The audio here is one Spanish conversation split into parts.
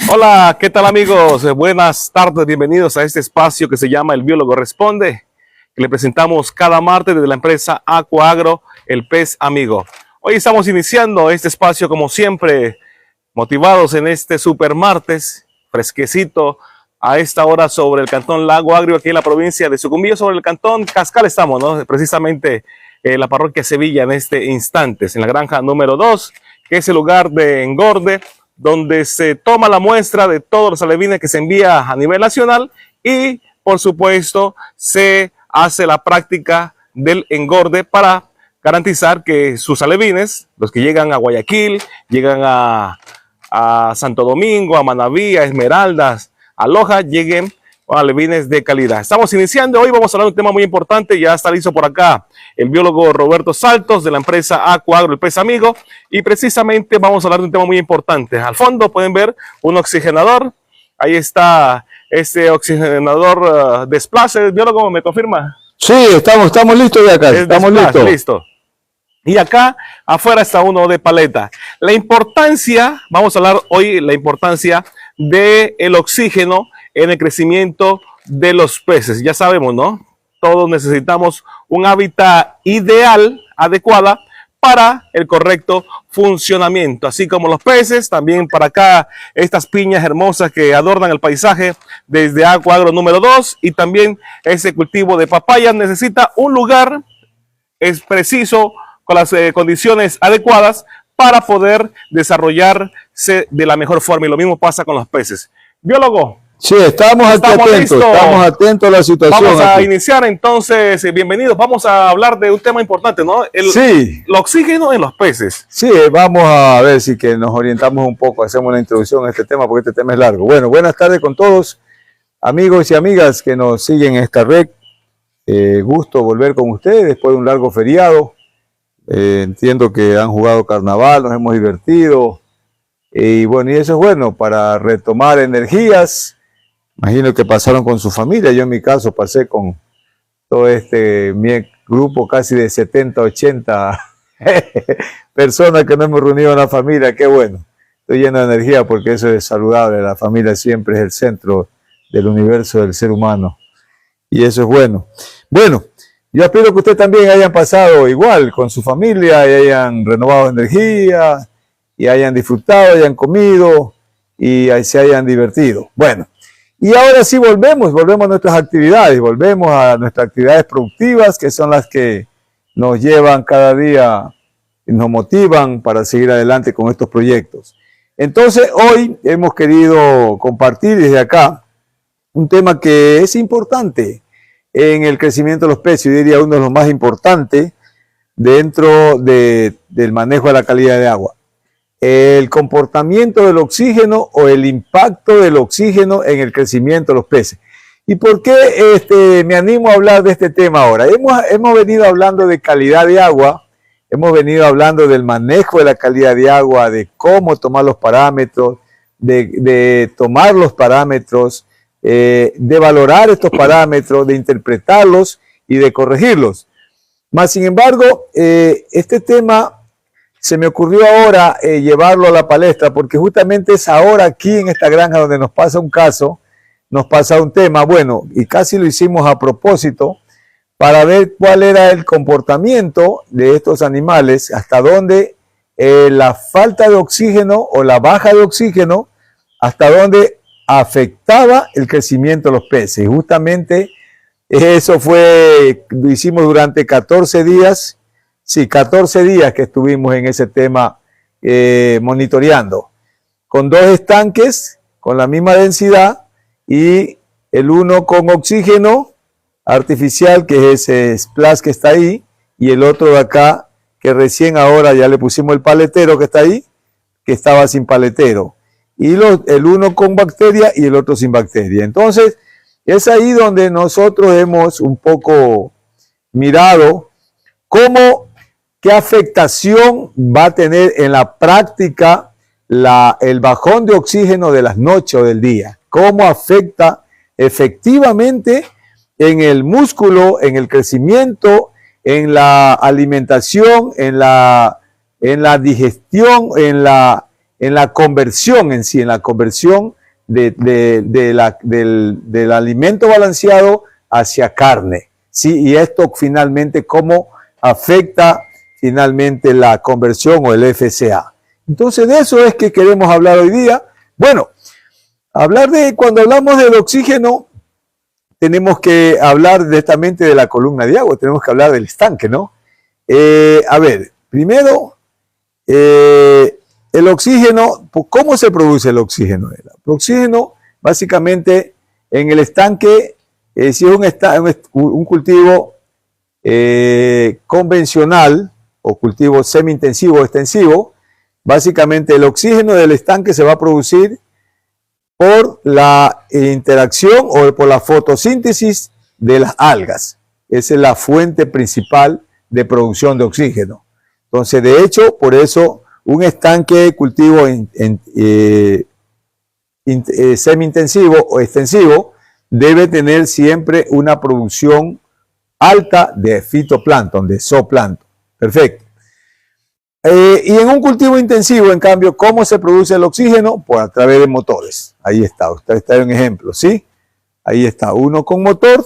Hola, ¿qué tal amigos? Buenas tardes, bienvenidos a este espacio que se llama El Biólogo Responde, que le presentamos cada martes desde la empresa Acuagro, el pez amigo. Hoy estamos iniciando este espacio como siempre, motivados en este super martes, fresquecito, a esta hora sobre el cantón Lago Agrio, aquí en la provincia de Sucumbíos, sobre el cantón Cascal estamos, ¿no? Precisamente la parroquia Sevilla en este instante, en la granja número 2, que es el lugar de engorde, donde se toma la muestra de todos los alevines que se envía a nivel nacional y, por supuesto, se hace la práctica del engorde para garantizar que sus alevines, los que llegan a Guayaquil, llegan a Santo Domingo, a Manabí, a Esmeraldas, a Loja, lleguen a alevines de calidad. Estamos iniciando, hoy vamos a hablar de un tema muy importante, ya está listo por acá el biólogo Roberto Saltos de la empresa Acuagro, el pez amigo, y precisamente vamos a hablar de un tema muy importante. Al fondo pueden ver un oxigenador, ahí está este oxigenador Desplace, biólogo, ¿me confirma? Sí, estamos listos de acá, estamos listos. Listo. Y acá afuera está uno de paleta. La importancia, vamos a hablar hoy la importancia del oxígeno en el crecimiento de los peces. Ya sabemos, ¿no? Todos necesitamos un hábitat ideal, adecuada para el correcto funcionamiento. Así como los peces, también para acá estas piñas hermosas que adornan el paisaje desde Acuagro número 2 y también ese cultivo de papaya necesita un lugar es preciso con las condiciones adecuadas para poder desarrollarse de la mejor forma. Y lo mismo pasa con los peces. Biólogo. Sí, estamos atentos a la situación. Vamos a iniciar entonces, bienvenidos. Vamos a hablar de un tema importante, ¿no? El oxígeno en los peces. Sí, vamos a ver si que nos orientamos un poco, hacemos una introducción a este tema, porque este tema es largo. Bueno, buenas tardes con todos, amigos y amigas que nos siguen en esta red. Gusto volver con ustedes después de un largo feriado. Entiendo que han jugado carnaval, nos hemos divertido. Y bueno, y eso es bueno para retomar energías. Imagino que pasaron con su familia. Yo en mi caso pasé con todo mi grupo casi de 70, 80 personas que nos hemos reunido en la familia. Qué bueno. Estoy lleno de energía porque eso es saludable. La familia siempre es el centro del universo del ser humano. Y eso es bueno. Bueno, yo espero que ustedes también hayan pasado igual con su familia y hayan renovado energía y hayan disfrutado, hayan comido y se hayan divertido. Bueno, y ahora sí volvemos a nuestras actividades, volvemos a nuestras actividades productivas que son las que nos llevan cada día, nos motivan para seguir adelante con estos proyectos. Entonces hoy hemos querido compartir desde acá un tema que es importante en el crecimiento de los peces, yo diría uno de los más importantes dentro del manejo de la calidad de agua. El comportamiento del oxígeno o el impacto del oxígeno en el crecimiento de los peces. ¿Y por qué me animo a hablar de este tema ahora? Hemos venido hablando de calidad de agua, hemos venido hablando del manejo de la calidad de agua, de cómo tomar los parámetros, de tomar los parámetros, de valorar estos parámetros, de interpretarlos y de corregirlos. Mas, sin embargo, este tema se me ocurrió ahora llevarlo a la palestra, porque justamente es ahora aquí en esta granja donde nos pasa un caso, nos pasa un tema, bueno, y casi lo hicimos a propósito, para ver cuál era el comportamiento de estos animales, hasta dónde la falta de oxígeno o la baja de oxígeno, hasta dónde afectaba el crecimiento de los peces. Y justamente eso lo hicimos durante 14 días, sí, 14 días que estuvimos en ese tema monitoreando, con 2 estanques, con la misma densidad, y el uno con oxígeno artificial, que es ese splash que está ahí, y el otro de acá, que recién ahora ya le pusimos el paletero que está ahí, que estaba sin paletero. Y el uno con bacteria y el otro sin bacteria. Entonces, es ahí donde nosotros hemos un poco mirado qué afectación va a tener en la práctica el bajón de oxígeno de las noches o del día. Cómo afecta efectivamente en el músculo, en el crecimiento, en la alimentación, en la digestión, en en la conversión en sí, en la conversión del alimento balanceado hacia carne, ¿sí? Y esto finalmente, ¿cómo afecta finalmente la conversión o el FCA? Entonces, de eso es que queremos hablar hoy día. Bueno, cuando hablamos del oxígeno, tenemos que hablar directamente de la columna de agua, tenemos que hablar del estanque, ¿no? A ver, primero, el oxígeno, ¿cómo se produce el oxígeno? El oxígeno, básicamente, en el estanque, si es un cultivo convencional o cultivo semi-intensivo o extensivo, básicamente el oxígeno del estanque se va a producir por la interacción o por la fotosíntesis de las algas. Esa es la fuente principal de producción de oxígeno. Entonces, de hecho, por eso un estanque de cultivo semi-intensivo o extensivo debe tener siempre una producción alta de fitoplancton, de zooplancton. Perfecto. Y en un cultivo intensivo, en cambio, ¿cómo se produce el oxígeno? Pues a través de motores. Ahí está, usted está en un ejemplo, ¿sí? Ahí está, uno con motor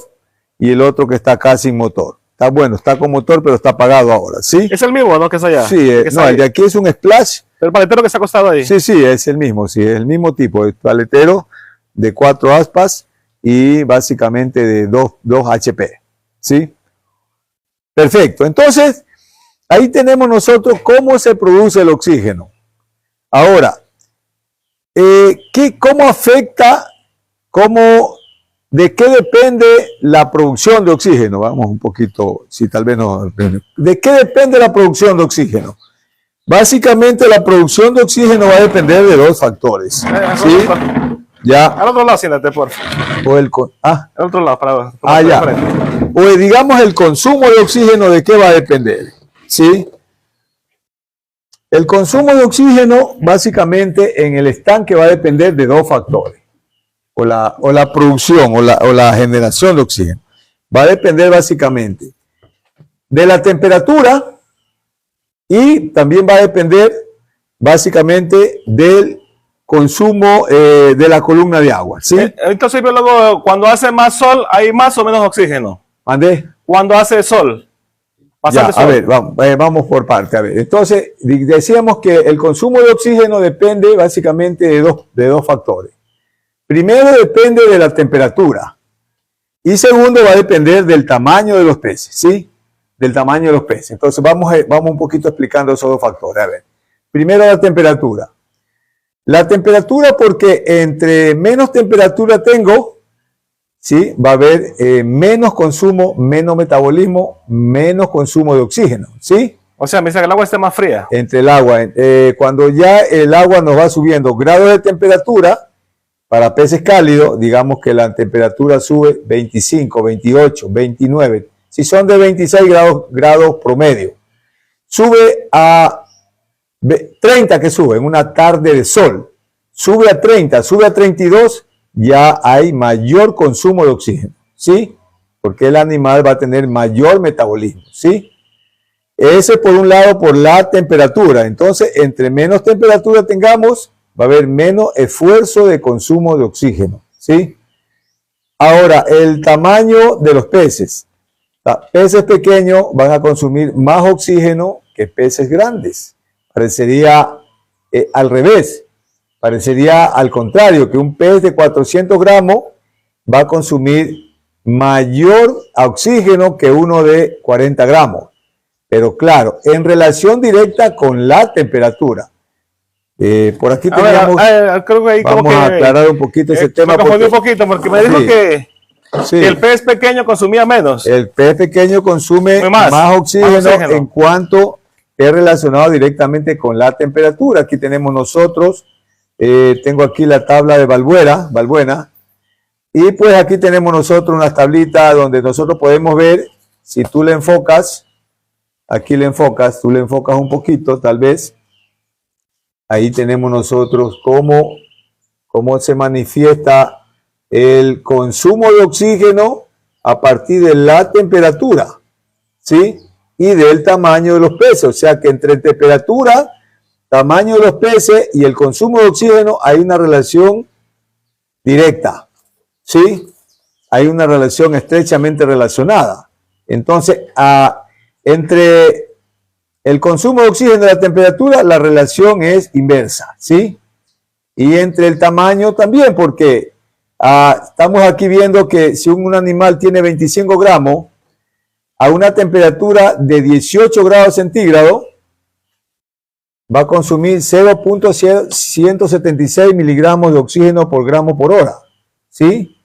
y el otro que está acá sin motor. Está bueno, está con motor, pero está apagado ahora, ¿sí? Es el mismo, ¿no? Que es allá. Sí, no, el de aquí es un splash. El paletero que está acostado ahí. Sí, sí, es el mismo, sí, es el mismo tipo, el paletero de 4 aspas y básicamente de 2 HP, ¿sí? Perfecto, entonces, ahí tenemos nosotros cómo se produce el oxígeno. Ahora, ¿cómo afecta, de qué depende la producción de oxígeno? Vamos un poquito, si tal vez no. ¿De qué depende la producción de oxígeno? Básicamente la producción de oxígeno va a depender de 2 factores. ¿Sí? Ya. Al otro lado, siéntate, por favor. Al otro lado, para ya. O digamos el consumo de oxígeno, ¿de qué va a depender? ¿Sí? El consumo de oxígeno, básicamente, en el estanque va a depender de 2 factores. O la producción o la generación de oxígeno. Va a depender básicamente de la temperatura y también va a depender básicamente del consumo de la columna de agua, ¿sí? Entonces, biólogo, cuando hace más sol, ¿hay más o menos oxígeno? ¿Mandé? Cuando hace sol. Ya, a ver, vamos por parte. A ver, entonces, decíamos que el consumo de oxígeno depende básicamente de dos factores. Primero, depende de la temperatura. Y segundo, va a depender del tamaño de los peces, ¿sí? Del tamaño de los peces. Entonces, vamos un poquito explicando esos 2 factores. A ver, primero la temperatura. La temperatura, porque entre menos temperatura tengo, ¿sí? Va a haber menos consumo, menos metabolismo, menos consumo de oxígeno, ¿sí? O sea, me dice que el agua esté más fría. Entre el agua, cuando ya el agua nos va subiendo grados de temperatura, para peces cálidos, digamos que la temperatura sube 25, 28, 29. Si son de 26 grados promedio, sube a 30 que sube en una tarde de sol, sube a 30, sube a 32, ya hay mayor consumo de oxígeno, ¿sí? Porque el animal va a tener mayor metabolismo, ¿sí? Ese por un lado por la temperatura. Entonces, entre menos temperatura tengamos, va a haber menos esfuerzo de consumo de oxígeno, ¿sí? Ahora, el tamaño de los peces. Peces pequeños van a consumir más oxígeno que peces grandes. Parecería al revés. Parecería al contrario, que un pez de 400 gramos va a consumir mayor oxígeno que uno de 40 gramos. Pero claro, en relación directa con la temperatura. Por aquí teníamos, creo que ahí vamos a aclarar un poquito ese tema. Me confundí un poquito porque me dijo que el pez pequeño consumía menos. El pez pequeño consume más oxígeno en cuanto es relacionado directamente con la temperatura. Aquí tenemos nosotros, tengo aquí la tabla de Balbuena, y pues aquí tenemos nosotros una tablita donde nosotros podemos ver, si tú le enfocas, aquí le enfocas, tú le enfocas un poquito tal vez, ahí tenemos nosotros cómo se manifiesta el consumo de oxígeno a partir de la temperatura, ¿sí? Y del tamaño de los peces. O sea que entre temperatura tamaño de los peces y el consumo de oxígeno hay una relación directa, ¿sí? Hay una relación estrechamente relacionada. Entonces, entre el consumo de oxígeno y la temperatura, la relación es inversa, ¿sí? Y entre el tamaño también, porque estamos aquí viendo que si un animal tiene 25 gramos, a una temperatura de 18 grados centígrados, va a consumir 0.176 miligramos de oxígeno por gramo por hora, ¿sí?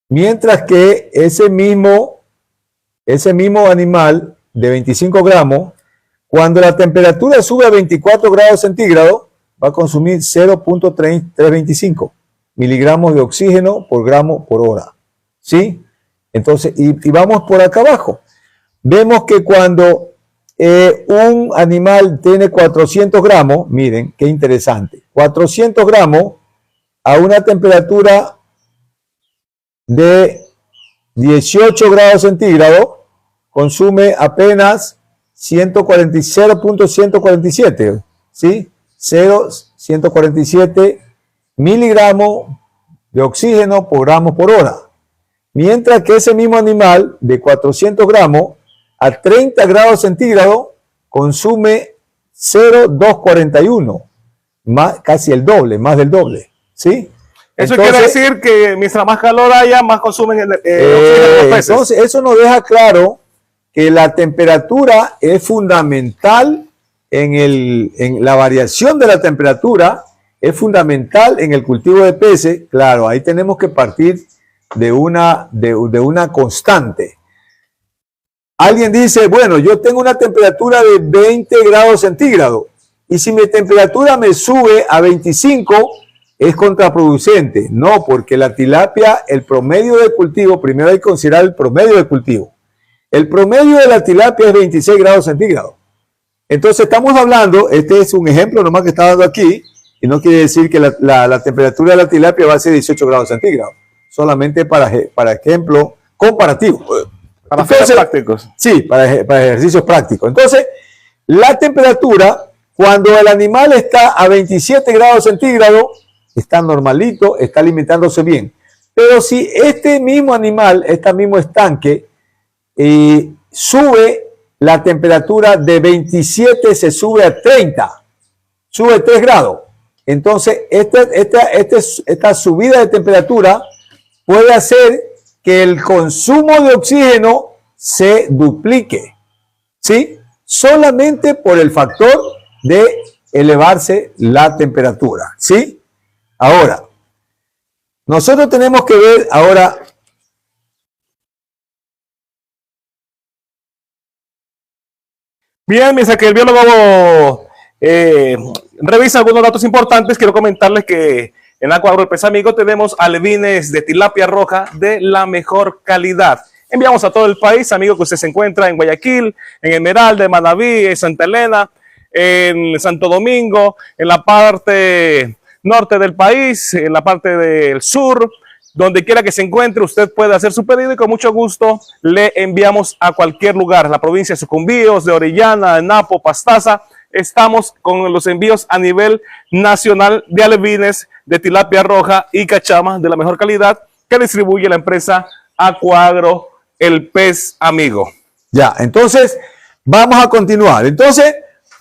Mientras que ese mismo animal de 25 gramos, cuando la temperatura sube a 24 grados centígrados, va a consumir 0.325 miligramos de oxígeno por gramo por hora, ¿sí? Entonces, y vamos por acá abajo. Vemos que cuando un animal tiene 400 gramos, miren, qué interesante, 400 gramos a una temperatura de 18 grados centígrados, consume apenas 0.147, ¿sí? 0.147 miligramos de oxígeno por gramo por hora. Mientras que ese mismo animal de 400 gramos a 30 grados centígrados consume 0.241, casi el doble, más del doble, ¿sí? Eso quiere decir que mientras más calor haya, más consumen oxígeno los peces. Entonces, eso nos deja claro que la temperatura es fundamental en la variación de la temperatura, es fundamental en el cultivo de peces. Claro, ahí tenemos que partir de una constante. Alguien dice, bueno, yo tengo una temperatura de 20 grados centígrados y si mi temperatura me sube a 25, es contraproducente. No, porque la tilapia, el promedio de cultivo, primero hay que considerar el promedio de cultivo. El promedio de la tilapia es 26 grados centígrados. Entonces estamos hablando, este es un ejemplo nomás que está dando aquí, y no quiere decir que la temperatura de la tilapia va a ser 18 grados centígrados. Solamente para ejemplo comparativo. Para fines prácticos. Sí, para ejercicios prácticos. Entonces, la temperatura, cuando el animal está a 27 grados centígrados, está normalito, está alimentándose bien. Pero si este mismo animal, este mismo estanque, sube la temperatura de 27, se sube a 30, sube 3 grados. Entonces, esta subida de temperatura puede hacer que el consumo de oxígeno se duplique, ¿sí? Solamente por el factor de elevarse la temperatura, ¿sí? Ahora, nosotros tenemos que ver ahora. Bien, mientras que el biólogo revisa algunos datos importantes, quiero comentarles que en Acuagro El Pez Amigo tenemos alevines de tilapia roja de la mejor calidad. Enviamos a todo el país, amigo, que usted se encuentra en Guayaquil, en Esmeralda, en Manaví, en Santa Elena, en Santo Domingo, en la parte norte del país, en la parte del sur, donde quiera que se encuentre, usted puede hacer su pedido y con mucho gusto le enviamos a cualquier lugar, la provincia de Sucumbíos, de Orellana, de Napo, Pastaza. Estamos con los envíos a nivel nacional de alevines de tilapia roja y cachama de la mejor calidad que distribuye la empresa Acuagro El Pez Amigo. Ya, entonces vamos a continuar. Entonces,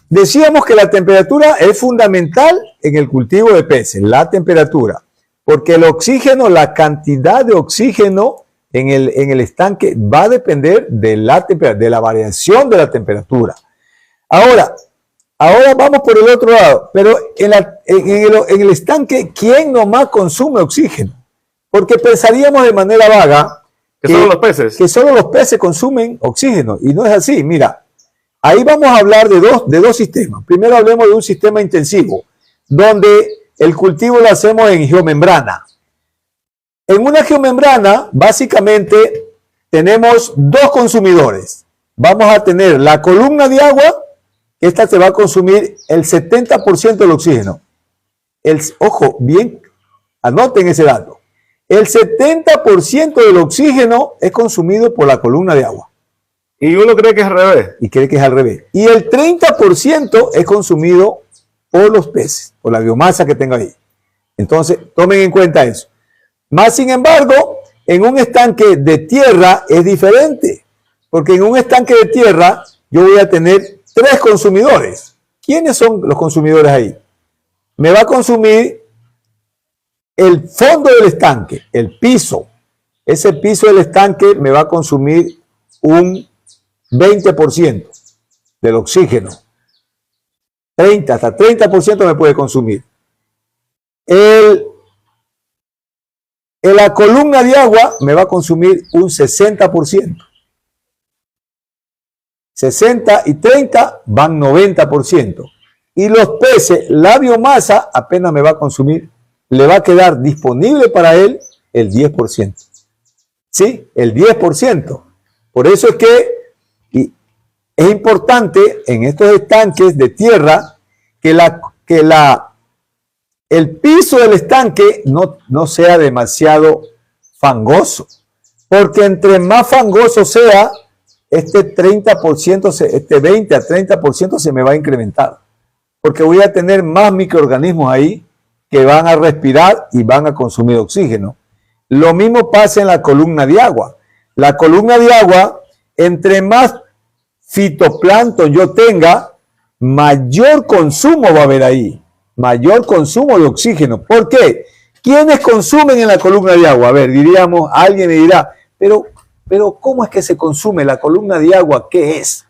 decíamos que la temperatura es fundamental en el cultivo de peces, la temperatura, porque el oxígeno, la cantidad de oxígeno en el estanque va a depender de la variación de la temperatura. Ahora vamos por el otro lado, pero en el estanque, ¿quién nomás consume oxígeno? Porque pensaríamos de manera vaga que solo los peces. Que solo los peces consumen oxígeno, y no es así. Mira, ahí vamos a hablar de dos sistemas. Primero hablemos de un sistema intensivo, donde el cultivo lo hacemos en geomembrana. En una geomembrana, básicamente, tenemos dos consumidores. Vamos a tener la columna de agua. Esta se va a consumir el 70% del oxígeno. Ojo, bien, anoten ese dato. El 70% del oxígeno es consumido por la columna de agua. Y uno cree que es al revés. Y cree que es al revés. Y el 30% es consumido por los peces, por la biomasa que tenga ahí. Entonces, tomen en cuenta eso. Más sin embargo, en un estanque de tierra es diferente, porque en un estanque de tierra yo voy a tener 3 consumidores. ¿Quiénes son los consumidores ahí? Me va a consumir el fondo del estanque, el piso. Ese piso del estanque me va a consumir un 20% del oxígeno. 30, hasta 30% me puede consumir. La columna de agua me va a consumir un 60%. 60 y 30 van 90%. Y los peces, la biomasa apenas me va a consumir, le va a quedar disponible para él el 10%. ¿Sí? El 10%. Por eso es que es importante en estos estanques de tierra que el piso del estanque no sea demasiado fangoso, porque entre más fangoso sea, este 30%, este 20 a 30% se me va a incrementar, porque voy a tener más microorganismos ahí que van a respirar y van a consumir oxígeno. Lo mismo pasa en la columna de agua. La columna de agua, entre más fitoplancton yo tenga, mayor consumo va a haber ahí, mayor consumo de oxígeno. ¿Por qué? ¿Quiénes consumen en la columna de agua? A ver, diríamos, alguien me dirá, pero ¿cómo es que se consume la columna de agua? ¿Qué es?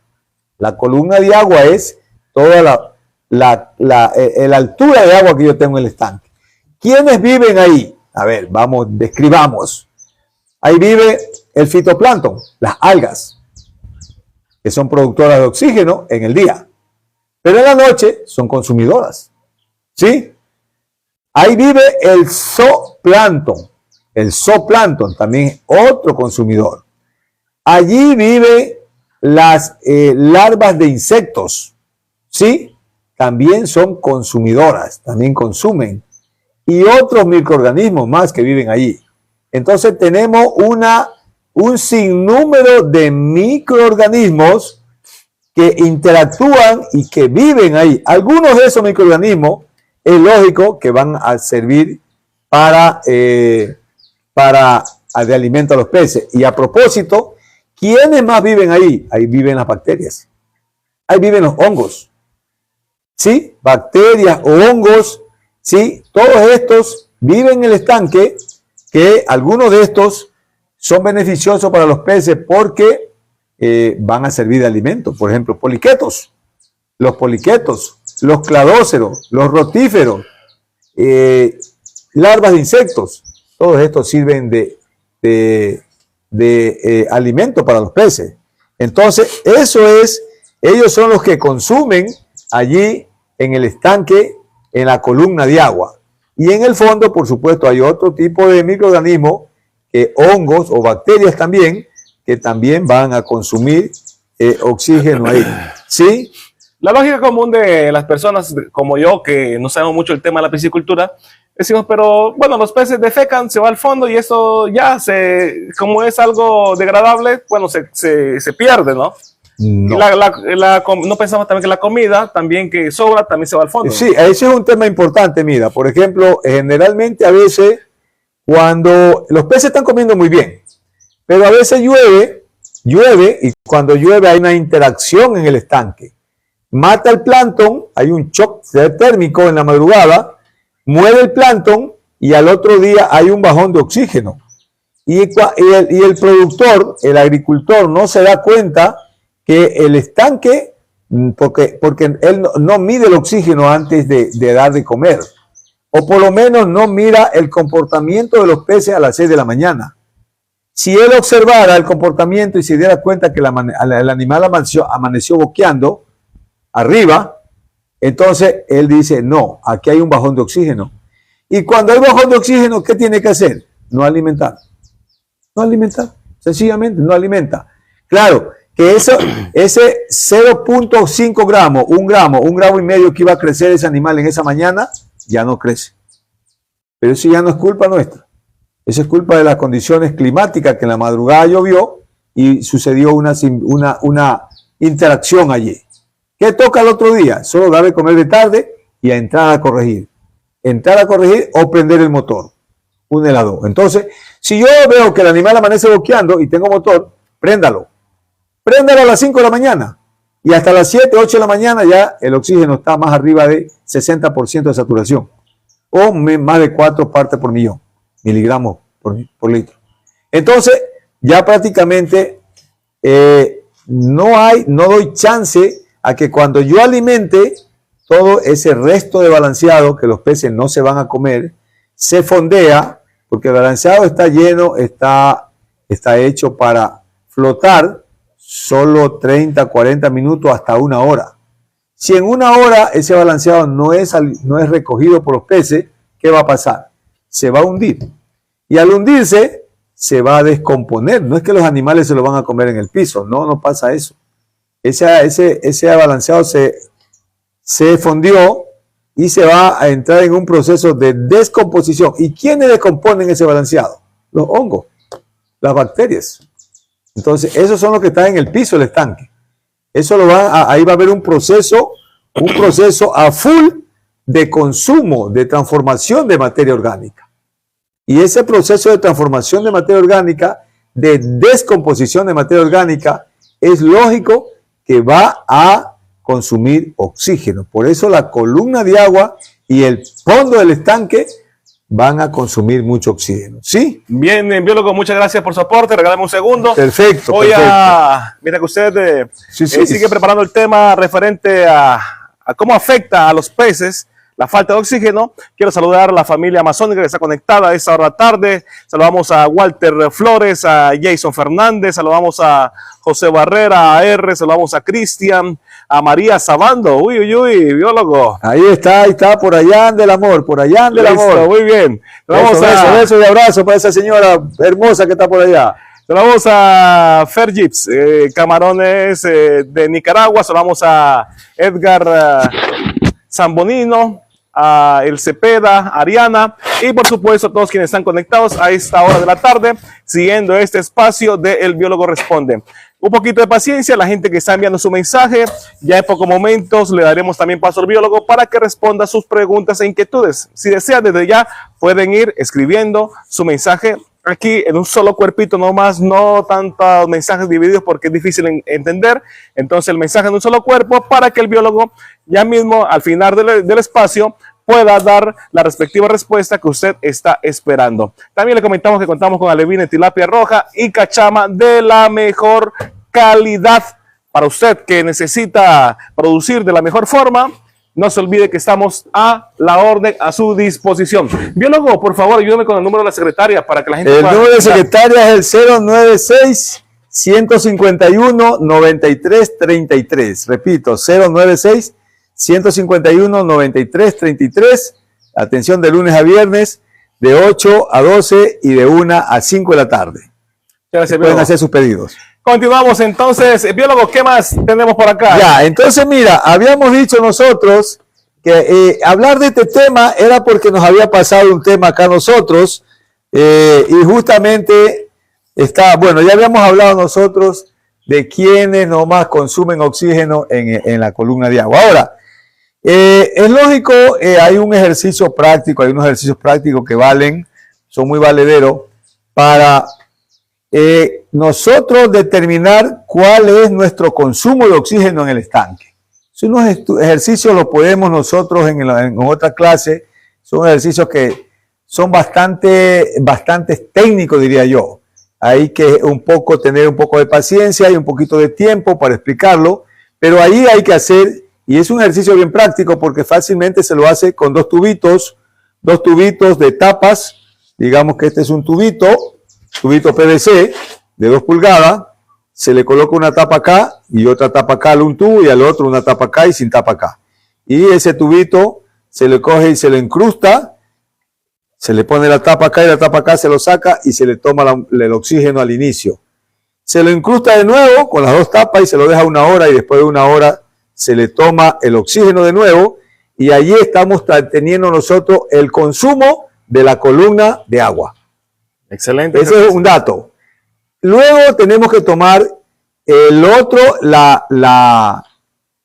La columna de agua es toda la altura de agua que yo tengo en el estanque. ¿Quiénes viven ahí? A ver, vamos, describamos. Ahí vive el fitoplancton, las algas, que son productoras de oxígeno en el día, pero en la noche son consumidoras. ¿Sí? Ahí vive el zooplancton. El zooplancton también es otro consumidor. Allí viven las larvas de insectos. ¿Sí? También son consumidoras, también consumen. Y otros microorganismos más que viven allí. Entonces tenemos un sinnúmero de microorganismos que interactúan y que viven ahí. Algunos de esos microorganismos es lógico que van a servir de alimento a los peces. Y a propósito, ¿quiénes más viven ahí? Ahí viven las bacterias. Ahí viven los hongos. ¿Sí? Bacterias o hongos. ¿Sí? Todos estos viven en el estanque, que algunos de estos son beneficiosos para los peces porque van a servir de alimento. Por ejemplo, poliquetos. Los poliquetos, los cladóceros, los rotíferos, larvas de insectos. Todos estos sirven de alimento para los peces. Entonces, ellos son los que consumen allí en el estanque, en la columna de agua. Y en el fondo, por supuesto, hay otro tipo de microorganismos, hongos o bacterias también, que también van a consumir oxígeno ahí. ¿Sí? La lógica común de las personas como yo, que no sabemos mucho el tema de la piscicultura, decimos, pero bueno, los peces defecan, se va al fondo y eso ya, como es algo degradable, bueno, se pierde, ¿no? No. Y no pensamos también que la comida, también que sobra, también se va al fondo, ¿no? Sí, ese es un tema importante, mira. Por ejemplo, generalmente a veces, cuando los peces están comiendo muy bien, pero a veces llueve, y cuando llueve hay una interacción en el estanque. Mata el plancton, hay un shock térmico en la madrugada, muere el plancton y al otro día hay un bajón de oxígeno. Y el productor, el agricultor, no se da cuenta que el estanque, porque él no mide el oxígeno antes de dar de comer, o por lo menos no mira el comportamiento de los peces a las 6 de la mañana. Si él observara el comportamiento y se diera cuenta que el animal amaneció boqueando arriba, entonces él dice, no, aquí hay un bajón de oxígeno. Y cuando hay bajón de oxígeno, ¿qué tiene que hacer? No alimentar. No alimentar. Sencillamente no alimenta. Claro, que ese 0.5 gramos, un gramo y medio que iba a crecer ese animal en esa mañana, ya no crece. Pero eso ya no es culpa nuestra. Eso es culpa de las condiciones climáticas, que en la madrugada llovió y sucedió una interacción allí. ¿Qué toca el otro día? Solo darle comer de tarde y a entrar a corregir. Entrar a corregir o prender el motor. Una de las dos. Entonces, si yo veo que el animal amanece boqueando y tengo motor, préndalo. Préndalo a las 5 de la mañana. Y hasta las 7, 8 de la mañana ya el oxígeno está más arriba de 60% de saturación. O más de 4 partes por millón, miligramos por litro. Entonces, ya prácticamente no doy chance a que cuando yo alimente todo ese resto de balanceado que los peces no se van a comer, se fondea, porque el balanceado está lleno, está hecho para flotar solo 30, 40 minutos hasta una hora. Si en una hora ese balanceado no es recogido por los peces, ¿qué va a pasar? Se va a hundir. Y al hundirse, se va a descomponer. No es que los animales se lo van a comer en el piso. No pasa eso. Ese balanceado se fundió y se va a entrar en un proceso de descomposición. ¿Y quiénes descomponen ese balanceado? Los hongos, las bacterias. Entonces, esos son los que están en el piso del estanque. Ahí va a haber un proceso a full de consumo, de transformación de materia orgánica. Y ese proceso de transformación de materia orgánica, de descomposición de materia orgánica, es lógico que va a consumir oxígeno. Por eso la columna de agua y el fondo del estanque van a consumir mucho oxígeno. ¿Sí? Bien, biólogo, muchas gracias por su aporte. Regálame un segundo. Perfecto. Mira que usted sigue preparando el tema referente a cómo afecta a los peces la falta de oxígeno. Quiero saludar a la familia amazónica que está conectada a esta hora de la tarde. Saludamos a Walter Flores, a Jason Fernández, saludamos a José Barrera, a R, saludamos a Cristian, a María Sabando. Uy, biólogo. Ahí está, por allá anda el amor, por allá anda el amor. Muy bien. Beso y abrazo para esa señora hermosa que está por allá. Saludamos a Fergips, Camarones de Nicaragua. Saludamos a Edgar Zambonino, a El Cepeda, Ariana y por supuesto a todos quienes están conectados a esta hora de la tarde siguiendo este espacio de El Biólogo Responde. Un poquito de paciencia, la gente que está enviando su mensaje, ya en pocos momentos le daremos también paso al biólogo para que responda sus preguntas e inquietudes. Si desean, desde ya pueden ir escribiendo su mensaje aquí en un solo cuerpito nomás, no tantos mensajes divididos porque es difícil entender. Entonces el mensaje en un solo cuerpo para que el biólogo ya mismo al final del espacio pueda dar la respectiva respuesta que usted está esperando. También le comentamos que contamos con alevina de tilapia roja y cachama de la mejor calidad para usted que necesita producir de la mejor forma. No se olvide que estamos a la orden, a su disposición. Biólogo, por favor, ayúdame con el número de la secretaria para que la gente El número de secretaria es el 096-151-9333. Repito, 096-151-9333. Atención de lunes a viernes, de 8 a 12 y de 1 a 5 de la tarde. Gracias, pueden hacer sus pedidos. Continuamos entonces. Biólogo, ¿qué más tenemos por acá? Ya, entonces mira, habíamos dicho nosotros que hablar de este tema era porque nos había pasado un tema acá nosotros y justamente ya habíamos hablado nosotros de quienes nomás consumen oxígeno en la columna de agua. Ahora, es lógico, hay unos ejercicios prácticos que son muy valederos para nosotros determinar cuál es nuestro consumo de oxígeno en el estanque. Si unos ejercicios los podemos nosotros en otra clase, son ejercicios que son bastante técnicos, diría yo. Hay que tener un poco de paciencia y un poquito de tiempo para explicarlo, pero ahí hay que hacer, y es un ejercicio bien práctico porque fácilmente se lo hace con dos tubitos de tapas. Digamos que este es un tubito PVC de 2 pulgadas, se le coloca una tapa acá y otra tapa acá a un tubo y al otro una tapa acá y sin tapa acá. Y ese tubito se le coge y se le incrusta, se le pone la tapa acá y la tapa acá, se lo saca y se le toma el oxígeno al inicio. Se lo incrusta de nuevo con las dos tapas y se lo deja 1 hora y después de 1 hora se le toma el oxígeno de nuevo y allí estamos teniendo nosotros el consumo de la columna de agua. Excelente. Ese es un dato. luego tenemos que tomar el otro,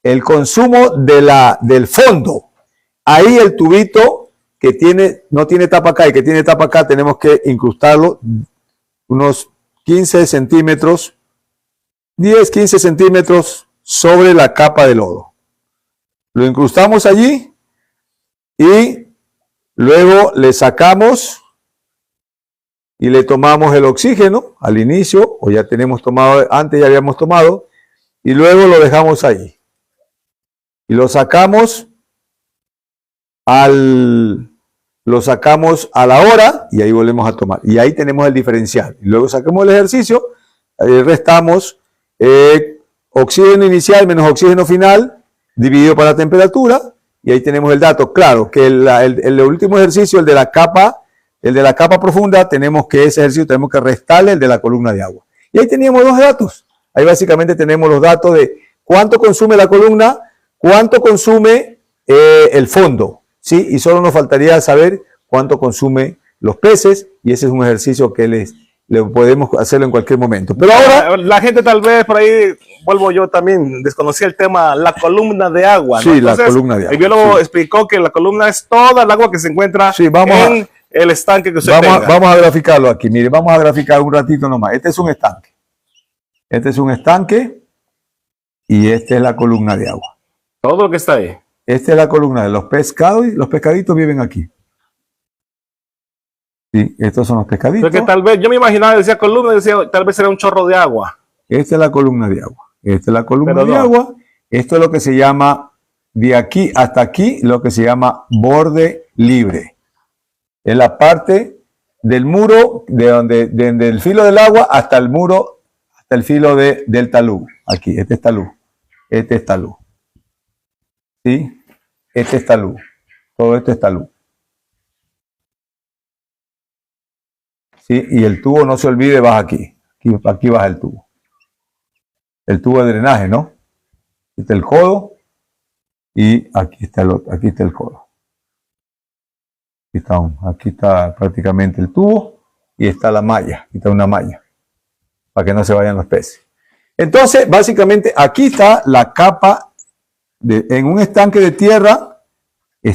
el consumo del fondo. Ahí el tubito que no tiene tapa acá y que tiene tapa acá, tenemos que incrustarlo unos 15 centímetros, 10, 15 centímetros sobre la capa de lodo. Lo incrustamos allí y luego le sacamos y le tomamos el oxígeno al inicio, o ya tenemos tomado, antes ya habíamos tomado, y luego lo dejamos ahí. Y lo sacamos a la hora y ahí volvemos a tomar. Y ahí tenemos el diferencial. Y luego sacamos el ejercicio, ahí restamos oxígeno inicial menos oxígeno final dividido por la temperatura y ahí tenemos el dato. Claro que el último ejercicio, el de la capa profunda, tenemos que restarle el de la columna de agua. Y ahí teníamos dos datos. Ahí básicamente tenemos los datos de cuánto consume la columna, cuánto consume el fondo, ¿sí? Y solo nos faltaría saber cuánto consume los peces y ese es un ejercicio que le podemos hacerlo en cualquier momento. Pero ahora la gente tal vez por ahí, vuelvo yo también, desconocía el tema, la columna de agua, ¿no? Sí, Entonces, la columna de agua. El biólogo explicó que la columna es toda el agua que se encuentra en el estanque que usted tenga. Vamos a graficarlo aquí, mire, vamos a graficar un ratito nomás. Este es un estanque. Este es un estanque y esta es la columna de agua. Todo lo que está ahí. Esta es la columna de los pescados y los pescaditos viven aquí. Sí, estos son los pescaditos. Porque tal vez, yo me imaginaba, decía columna, decía tal vez era un chorro de agua. Esta es la columna de agua. Esta es la columna de agua. Esto es lo que se llama, de aquí hasta aquí, lo que se llama borde libre. Es la parte del muro, desde el filo del agua hasta el muro, hasta el filo del talud. Aquí, este es talud. Este es talud. ¿Sí? Este es talud. Todo esto es talud. ¿Sí? Y el tubo, no se olvide, baja aquí. Aquí baja el tubo. El tubo de drenaje, ¿no? Aquí está el codo y aquí está el otro. Aquí está el codo. Aquí está prácticamente el tubo y está la malla. Aquí está una malla para que no se vayan los peces. Entonces, básicamente, aquí está la capa. En un estanque de tierra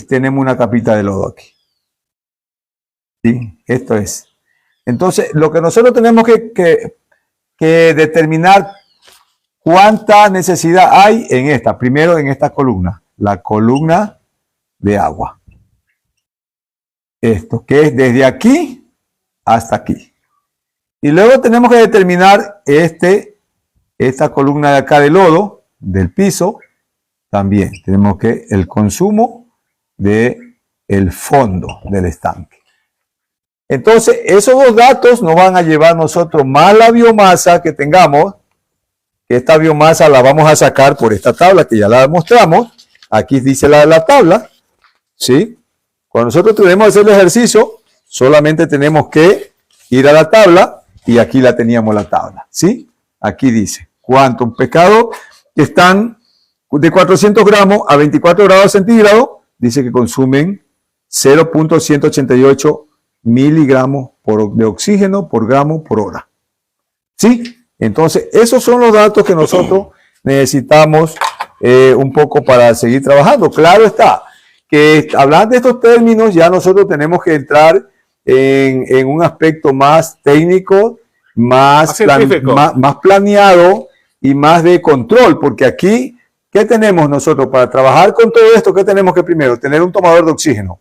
tenemos una capita de lodo aquí. ¿Sí? Esto es. Entonces, lo que nosotros tenemos que determinar cuánta necesidad hay en esta. Primero en esta columna, la columna de agua. Esto, que es desde aquí hasta aquí. Y luego tenemos que determinar esta columna de acá de lodo, del piso, también. Tenemos que el consumo del fondo del estanque. Entonces, esos dos datos nos van a llevar nosotros más la biomasa que tengamos. Esta biomasa la vamos a sacar por esta tabla que ya la mostramos. Aquí dice la tabla, ¿sí? Cuando nosotros tenemos que hacer el ejercicio, solamente tenemos que ir a la tabla y aquí la teníamos la tabla, ¿sí? Aquí dice cuánto un pescado que están de 400 gramos a 24 grados centígrados, dice que consumen 0.188 miligramos de oxígeno por gramo por hora. ¿Sí? Entonces, esos son los datos que nosotros necesitamos un poco para seguir trabajando. Claro está, que hablando de estos términos, ya nosotros tenemos que entrar en un aspecto más técnico, más planeado y más de control, porque aquí, ¿qué tenemos nosotros para trabajar con todo esto? ¿Qué tenemos que primero? Tener un tomador de oxígeno.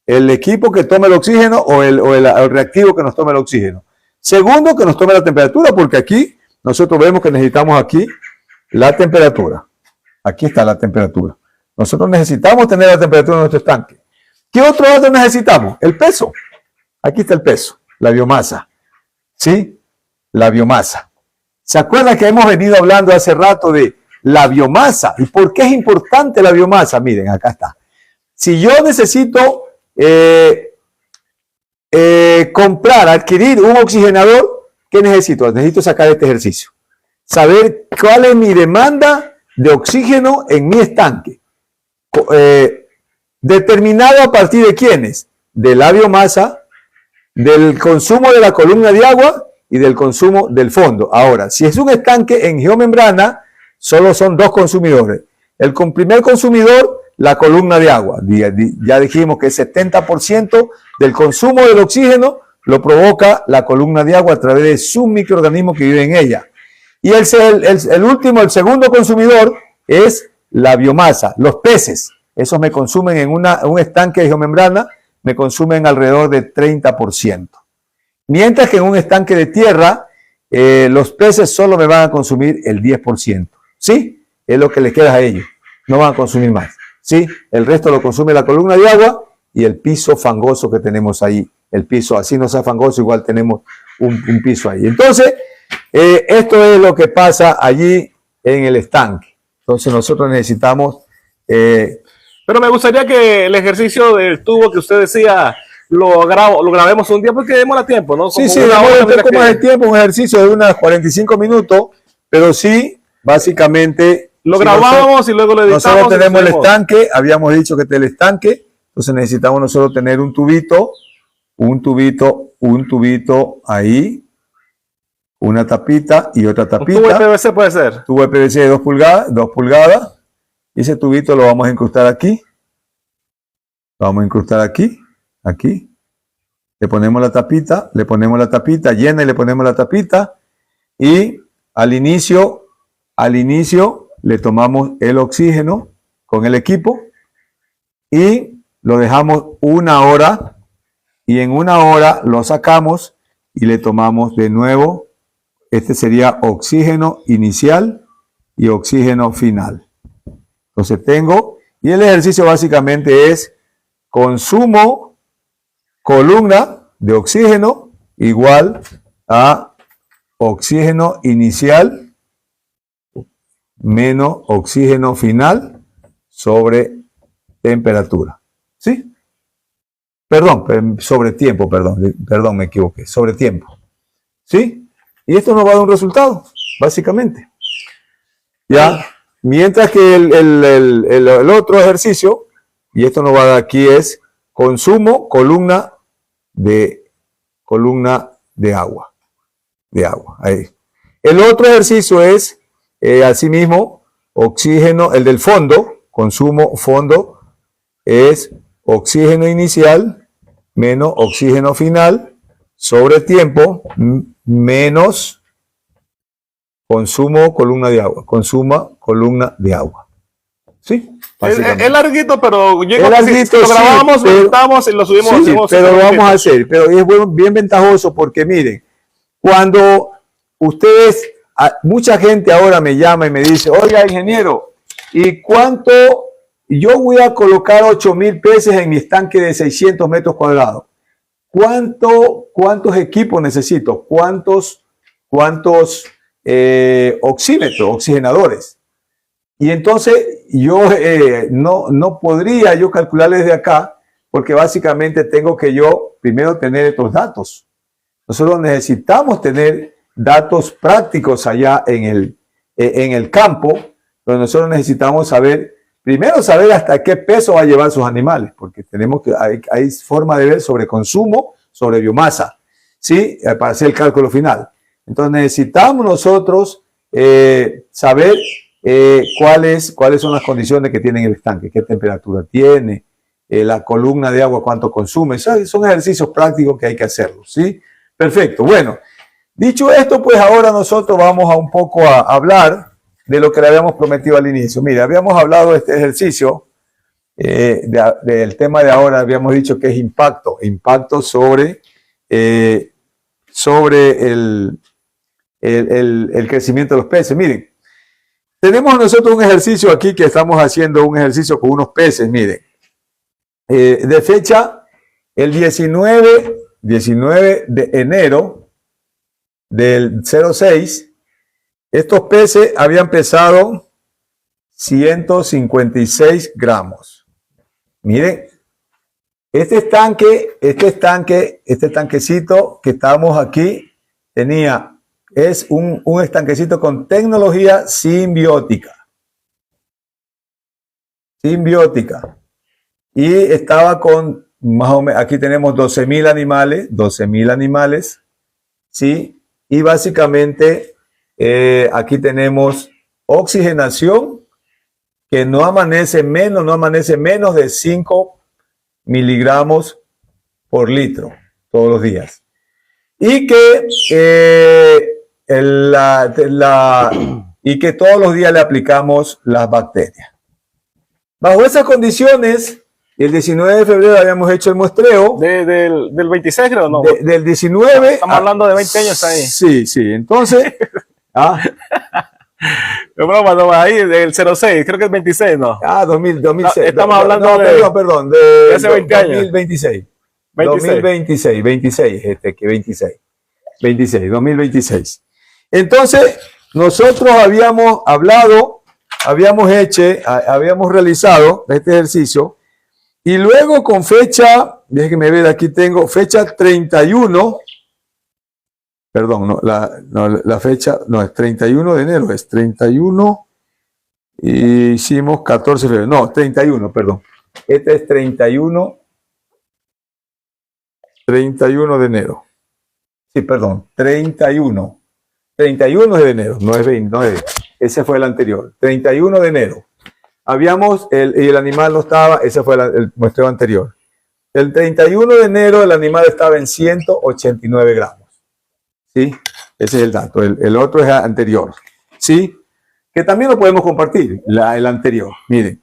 El equipo que tome el oxígeno o el reactivo que nos tome el oxígeno. Segundo, que nos tome la temperatura, porque aquí nosotros vemos que necesitamos aquí la temperatura. Aquí está la temperatura. Nosotros necesitamos tener la temperatura en nuestro estanque. ¿Qué otro dato necesitamos? El peso. Aquí está el peso, la biomasa. ¿Sí? La biomasa. ¿Se acuerdan que hemos venido hablando hace rato de la biomasa? ¿Y por qué es importante la biomasa? Miren, acá está. Si yo necesito adquirir un oxigenador, ¿qué necesito? Necesito sacar este ejercicio. Saber cuál es mi demanda de oxígeno en mi estanque. Determinado a partir de quiénes? De la biomasa, del consumo de la columna de agua y del consumo del fondo. Ahora, si es un estanque en geomembrana, solo son dos consumidores. El primer consumidor, la columna de agua. Ya dijimos que el 70% del consumo del oxígeno lo provoca la columna de agua a través de sus microorganismos que viven en ella. Y el último, el segundo consumidor es la biomasa, los peces. Esos me consumen en un estanque de geomembrana, me consumen alrededor de 30%. Mientras que en un estanque de tierra, los peces solo me van a consumir el 10%. ¿Sí? Es lo que les queda a ellos. No van a consumir más. ¿Sí? El resto lo consume la columna de agua y el piso fangoso que tenemos ahí. El piso, así no sea fangoso, igual tenemos un piso ahí. Entonces, esto es lo que pasa allí en el estanque. Entonces, nosotros necesitamos... Pero me gustaría que el ejercicio del tubo que usted decía lo grabemos un día porque demora tiempo, ¿no? Sí, demora un poco más de tiempo, un ejercicio de unas 45 minutos, pero sí, básicamente... Lo grabamos y luego lo editamos. Nosotros tenemos el estanque, habíamos dicho que el estanque, entonces necesitamos nosotros tener un tubito ahí, una tapita y otra tapita. Un tubo de PVC puede ser. Tubo de PVC de 2 pulgadas. Y ese tubito lo vamos a incrustar aquí. Lo vamos a incrustar aquí. Le ponemos la tapita, llena y le ponemos la tapita. Y al inicio le tomamos el oxígeno con el equipo y lo dejamos 1 hora. Y en 1 hora lo sacamos y le tomamos de nuevo. Este sería oxígeno inicial y oxígeno final. Entonces y el ejercicio básicamente es consumo columna de oxígeno igual a oxígeno inicial menos oxígeno final sobre temperatura. ¿Sí? Sobre tiempo, perdón, me equivoqué, sobre tiempo. ¿Sí? Y esto nos va a dar un resultado, básicamente. ¿Ya? Mientras que el otro ejercicio, y esto nos va a dar aquí, es consumo columna de agua. Ahí. El otro ejercicio es, asimismo, oxígeno, el del fondo, consumo fondo, es oxígeno inicial menos oxígeno final sobre tiempo menos consumo columna de agua. Consuma columna de agua. ¿Sí? Es larguito, pero si lo grabamos, lo editamos y lo subimos. Sí, pero lo vamos a hacer. Pero es bien ventajoso porque miren, cuando ustedes, mucha gente ahora me llama y me dice, oiga, ingeniero, ¿y cuánto? Yo voy a colocar 8,000 peces en mi estanque de 600 metros cuadrados. ¿Cuántos equipos necesito? ¿Cuántos oxigenadores? Y entonces yo no podría yo calcular desde acá, porque básicamente tengo que yo primero tener estos datos. Nosotros necesitamos tener datos prácticos allá en el campo, donde nosotros necesitamos primero saber hasta qué peso va a llevar sus animales, porque hay forma de ver sobre consumo, sobre biomasa, ¿sí? Para hacer el cálculo final. Entonces necesitamos nosotros saber cuáles son las condiciones que tiene el estanque, qué temperatura tiene, la columna de agua cuánto consume. Son ejercicios prácticos que hay que hacerlos, ¿sí? Perfecto. Bueno, dicho esto, pues ahora nosotros vamos a un poco a hablar de lo que le habíamos prometido al inicio. Mire, habíamos hablado de este ejercicio, del tema de ahora, habíamos dicho que es impacto sobre el crecimiento de los peces. Miren, tenemos nosotros un ejercicio aquí que estamos haciendo, un ejercicio con unos peces, miren, de fecha el 19 de enero del 06. Estos peces habían pesado 156 gramos. Miren, este tanquecito que estamos aquí es un estanquecito con tecnología simbiótica. Y estaba con más o menos, aquí tenemos 12,000 animales, ¿sí? Y básicamente aquí tenemos oxigenación que no amanece menos de 5 miligramos por litro todos los días. Y que, y que todos los días le aplicamos las bacterias. Bajo esas condiciones, el 19 de febrero habíamos hecho el muestreo. Del 26, creo, ¿no? Del 19. Estamos hablando de 20 años ahí. Sí, sí. Entonces. No, broma, no, ahí del 06, creo que es 26, ¿no? 2006. No, estamos hablando de. Perdón, de hace 20 años. 2026. 2026. 2026. Entonces, nosotros habíamos hablado, habíamos realizado este ejercicio y luego con fecha, déjenme ver, aquí tengo fecha 31. Perdón, no, la fecha, no, es 31 de enero, es 31, y hicimos 14 de febrero, no, 31, perdón. Este es 31 de enero. Sí, perdón, 31 de enero, no es 20, no es, ese fue el anterior, 31 de enero. Y el animal no estaba, ese fue el muestreo anterior. El 31 de enero el animal estaba en 189 gramos. ¿Sí? Ese es el dato. El otro es anterior. ¿Sí? Que también lo podemos compartir, el anterior. Miren,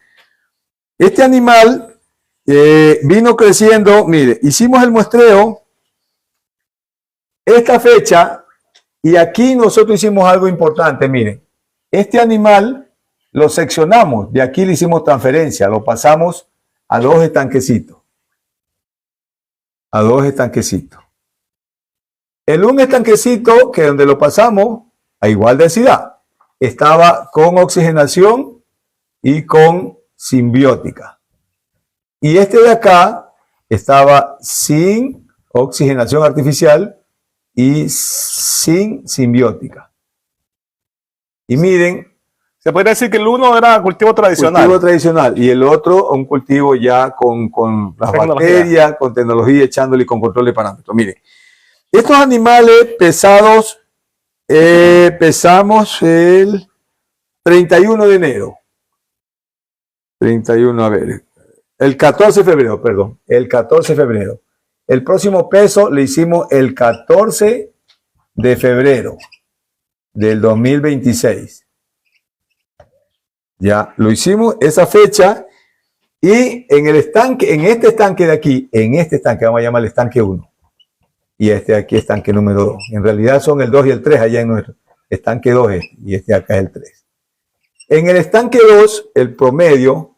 este animal vino creciendo. Mire, hicimos el muestreo esta fecha y aquí nosotros hicimos algo importante. Miren, este animal lo seccionamos. De aquí le hicimos transferencia. Lo pasamos a 2 estanquecitos. El un estanquecito, que donde lo pasamos a igual densidad, estaba con oxigenación y con simbiótica. Y este de acá estaba sin oxigenación artificial y sin simbiótica. Y miren. Se podría decir que el uno era cultivo tradicional. Cultivo tradicional y el otro un cultivo ya con las bacterias, con tecnología, echándole con control de parámetros. Miren. Estos animales pesados, pesamos el 31 de enero. 31, a ver. El 14 de febrero, perdón. El 14 de febrero. El próximo peso le hicimos el 14 de febrero del 2026. Ya, lo hicimos esa fecha y en el estanque, en este estanque de aquí, vamos a llamar el estanque 1. Y este aquí, estanque número 2. En realidad son el 2 y el 3 allá en nuestro estanque 2 y este acá es el 3. En el estanque 2, el promedio,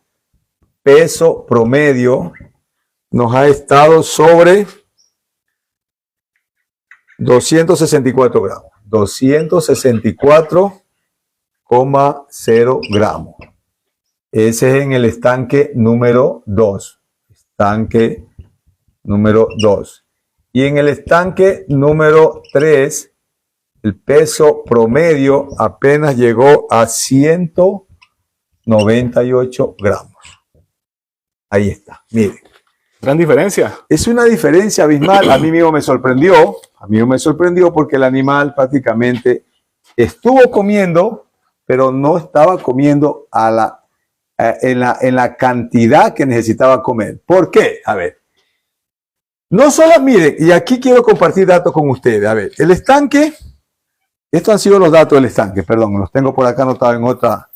peso promedio, nos ha estado sobre 264 gramos. 264,0 gramos. Ese es en el estanque número 2. Estanque número 2. Y en el estanque número 3, el peso promedio apenas llegó a 198 gramos. Ahí está, miren. Gran diferencia. Es una diferencia abismal. A mí mismo me sorprendió. Porque el animal prácticamente estuvo comiendo, pero no estaba comiendo en la cantidad que necesitaba comer. ¿Por qué? A ver. No solo, miren, y aquí quiero compartir datos con ustedes. A ver, el estanque, estos han sido los datos del estanque, perdón, los tengo por acá anotados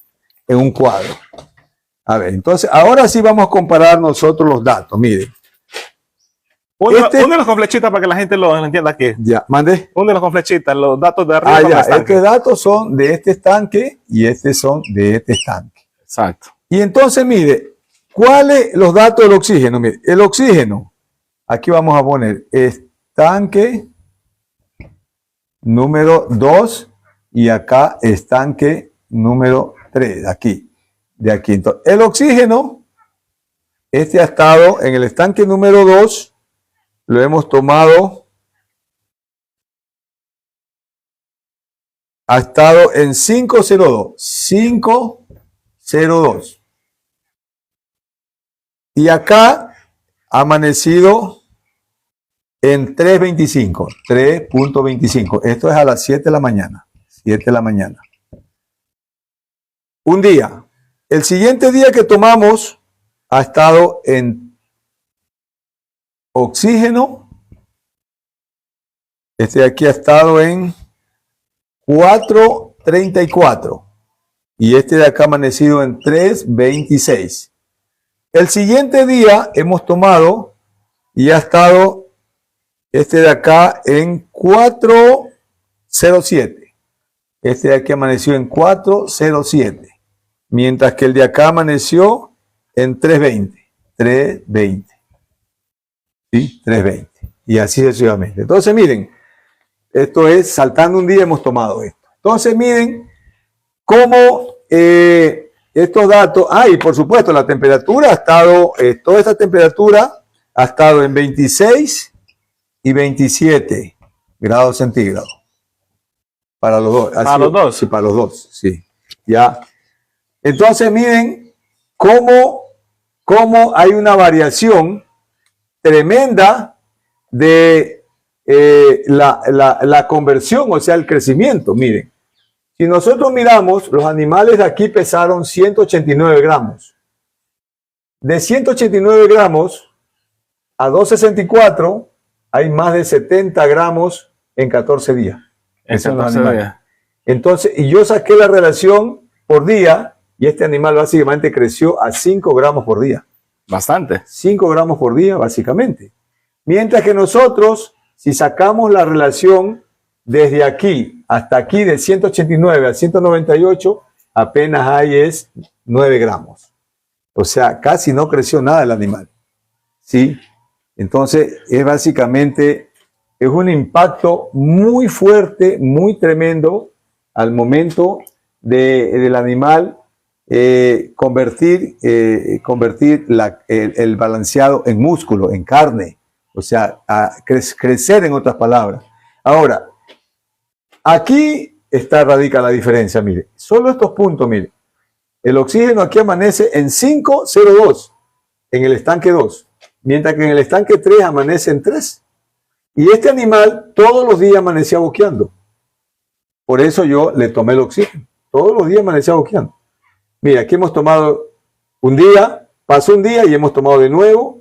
en un cuadro. A ver, entonces, ahora sí vamos a comparar nosotros los datos, miren. Únelos con flechitas para que la gente lo entienda aquí. Ya, mande. Únelos con flechitas, los datos de arriba. Ya, estos datos son de este estanque y estos son de este estanque. Exacto. Y entonces, mire, ¿cuáles los datos del oxígeno? Mire, el oxígeno. Aquí vamos a poner estanque número 2 y acá estanque número 3, aquí, de aquí. Entonces, el oxígeno, este ha estado en el estanque número 2, lo hemos tomado, ha estado en 502. Y acá ha amanecido en 3.25. 3.25. Esto es a las 7 de la mañana. 7 de la mañana. Un día. El siguiente día que tomamos ha estado en oxígeno. Este de aquí ha estado en 4.34. Y este de acá ha amanecido en 3.26. El siguiente día hemos tomado y ha estado este de acá en 4.07. Este de aquí amaneció en 4.07. Mientras que el de acá amaneció en 3.20. 3.20. ¿Sí? 3.20. Y así sucesivamente. Entonces, miren, esto es saltando un día hemos tomado esto. Entonces, miren cómo estos datos. Y por supuesto, la temperatura ha estado, toda esta temperatura ha estado en 26 y 27 grados centígrados. Para los dos. ¿Para los dos? Sí, para los dos, sí. Ya. Entonces, miren cómo hay una variación tremenda de la conversión, o sea, el crecimiento. Miren, si nosotros miramos, los animales de aquí pesaron 189 gramos. De 189 gramos a 264 hay más de 70 gramos en 14 días. Eso no se veía. Entonces, y yo saqué la relación por día y este animal básicamente creció a 5 gramos por día. Bastante. 5 gramos por día, básicamente. Mientras que nosotros, si sacamos la relación desde aquí hasta aquí, de 189 a 198, apenas hay es 9 gramos. O sea, casi no creció nada el animal. ¿Sí? Entonces, es básicamente, es un impacto muy fuerte, muy tremendo al momento del animal convertir el balanceado en músculo, en carne, o sea, a crecer en otras palabras. Ahora, aquí radica la diferencia, mire, solo estos puntos, mire, el oxígeno aquí amanece en 5.02 en el estanque 2, mientras que en el estanque 3 amanece en 3. Y este animal todos los días amanecía boqueando. Por eso yo le tomé el oxígeno. Todos los días amanecía boqueando. Mira, aquí hemos tomado un día, pasó un día y hemos tomado de nuevo,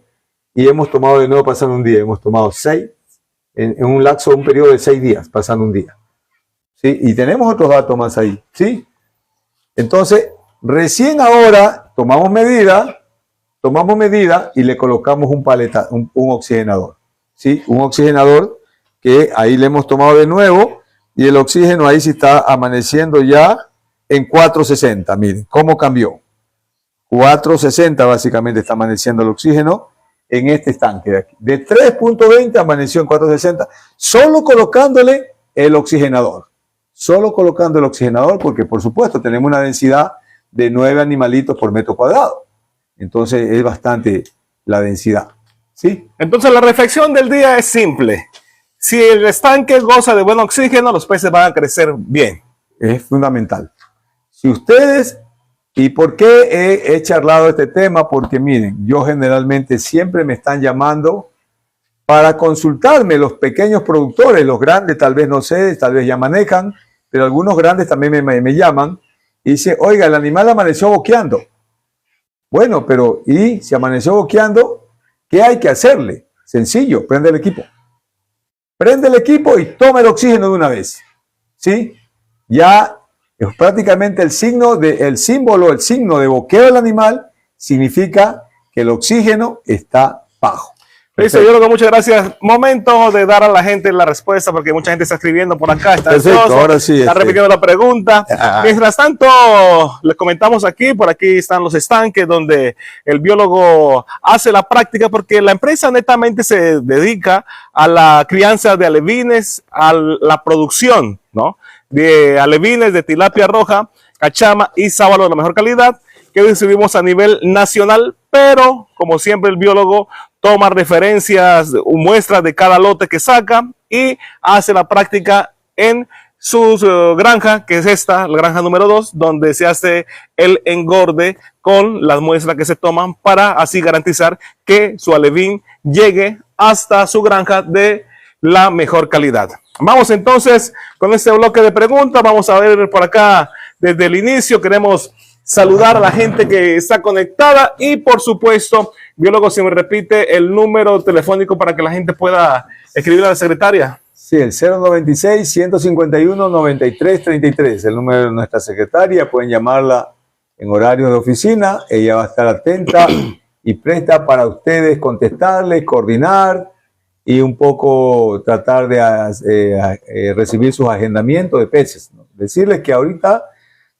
y hemos tomado de nuevo pasando un día. Hemos tomado 6, en un lapso, un periodo de 6 días, pasando un día. ¿Sí? Y tenemos otros datos más ahí. ¿Sí? Entonces, recién ahora tomamos medida y le colocamos un oxigenador. ¿Sí? Un oxigenador que ahí le hemos tomado de nuevo y el oxígeno ahí sí está amaneciendo ya en 4.60. Miren, ¿cómo cambió? 4.60 básicamente está amaneciendo el oxígeno en este estanque de aquí. De 3.20 amaneció en 4.60, solo colocándole el oxigenador. Solo colocando el oxigenador porque, por supuesto, tenemos una densidad de 9 animalitos por metro cuadrado. Entonces, es bastante la densidad. ¿Sí? Entonces, la reflexión del día es simple. Si el estanque goza de buen oxígeno, los peces van a crecer bien. Es fundamental. Si ustedes, ¿y por qué he charlado este tema? Porque miren, yo generalmente siempre me están llamando para consultarme los pequeños productores, los grandes tal vez no sé, tal vez ya manejan, pero algunos grandes también me llaman y dicen, oiga, el animal amaneció boqueando. Bueno, pero ¿y si amaneció boqueando? ¿Qué hay que hacerle? Sencillo, prende el equipo. Prende el equipo y toma el oxígeno de una vez. ¿Sí? Ya es prácticamente el signo de boqueo del animal significa que el oxígeno está bajo. Listo, yo creo que muchas gracias. Momento de dar a la gente la respuesta porque mucha gente está escribiendo por acá. Está perfecto, ahora sí. Está repitiendo la pregunta. Mientras tanto, les comentamos aquí, por aquí están los estanques donde el biólogo hace la práctica porque la empresa netamente se dedica a la crianza de alevines, a la producción, ¿no? De alevines, de tilapia roja, cachama y sábalo de la mejor calidad que distribuimos a nivel nacional, pero como siempre el biólogo toma referencias, muestras de cada lote que saca y hace la práctica en su granja, que es esta, la granja número 2, donde se hace el engorde con las muestras que se toman para así garantizar que su alevín llegue hasta su granja de la mejor calidad. Vamos entonces con este bloque de preguntas. Vamos a ver por acá desde el inicio. Queremos saludar a la gente que está conectada y, por supuesto, biólogo, si me repite el número telefónico para que la gente pueda escribir a la secretaria. Sí, el 096-151-9333, el número de nuestra secretaria. Pueden llamarla en horario de oficina. Ella va a estar atenta y presta para ustedes contestarles, coordinar y un poco tratar de recibir sus agendamientos de peces, ¿no? Decirles que ahorita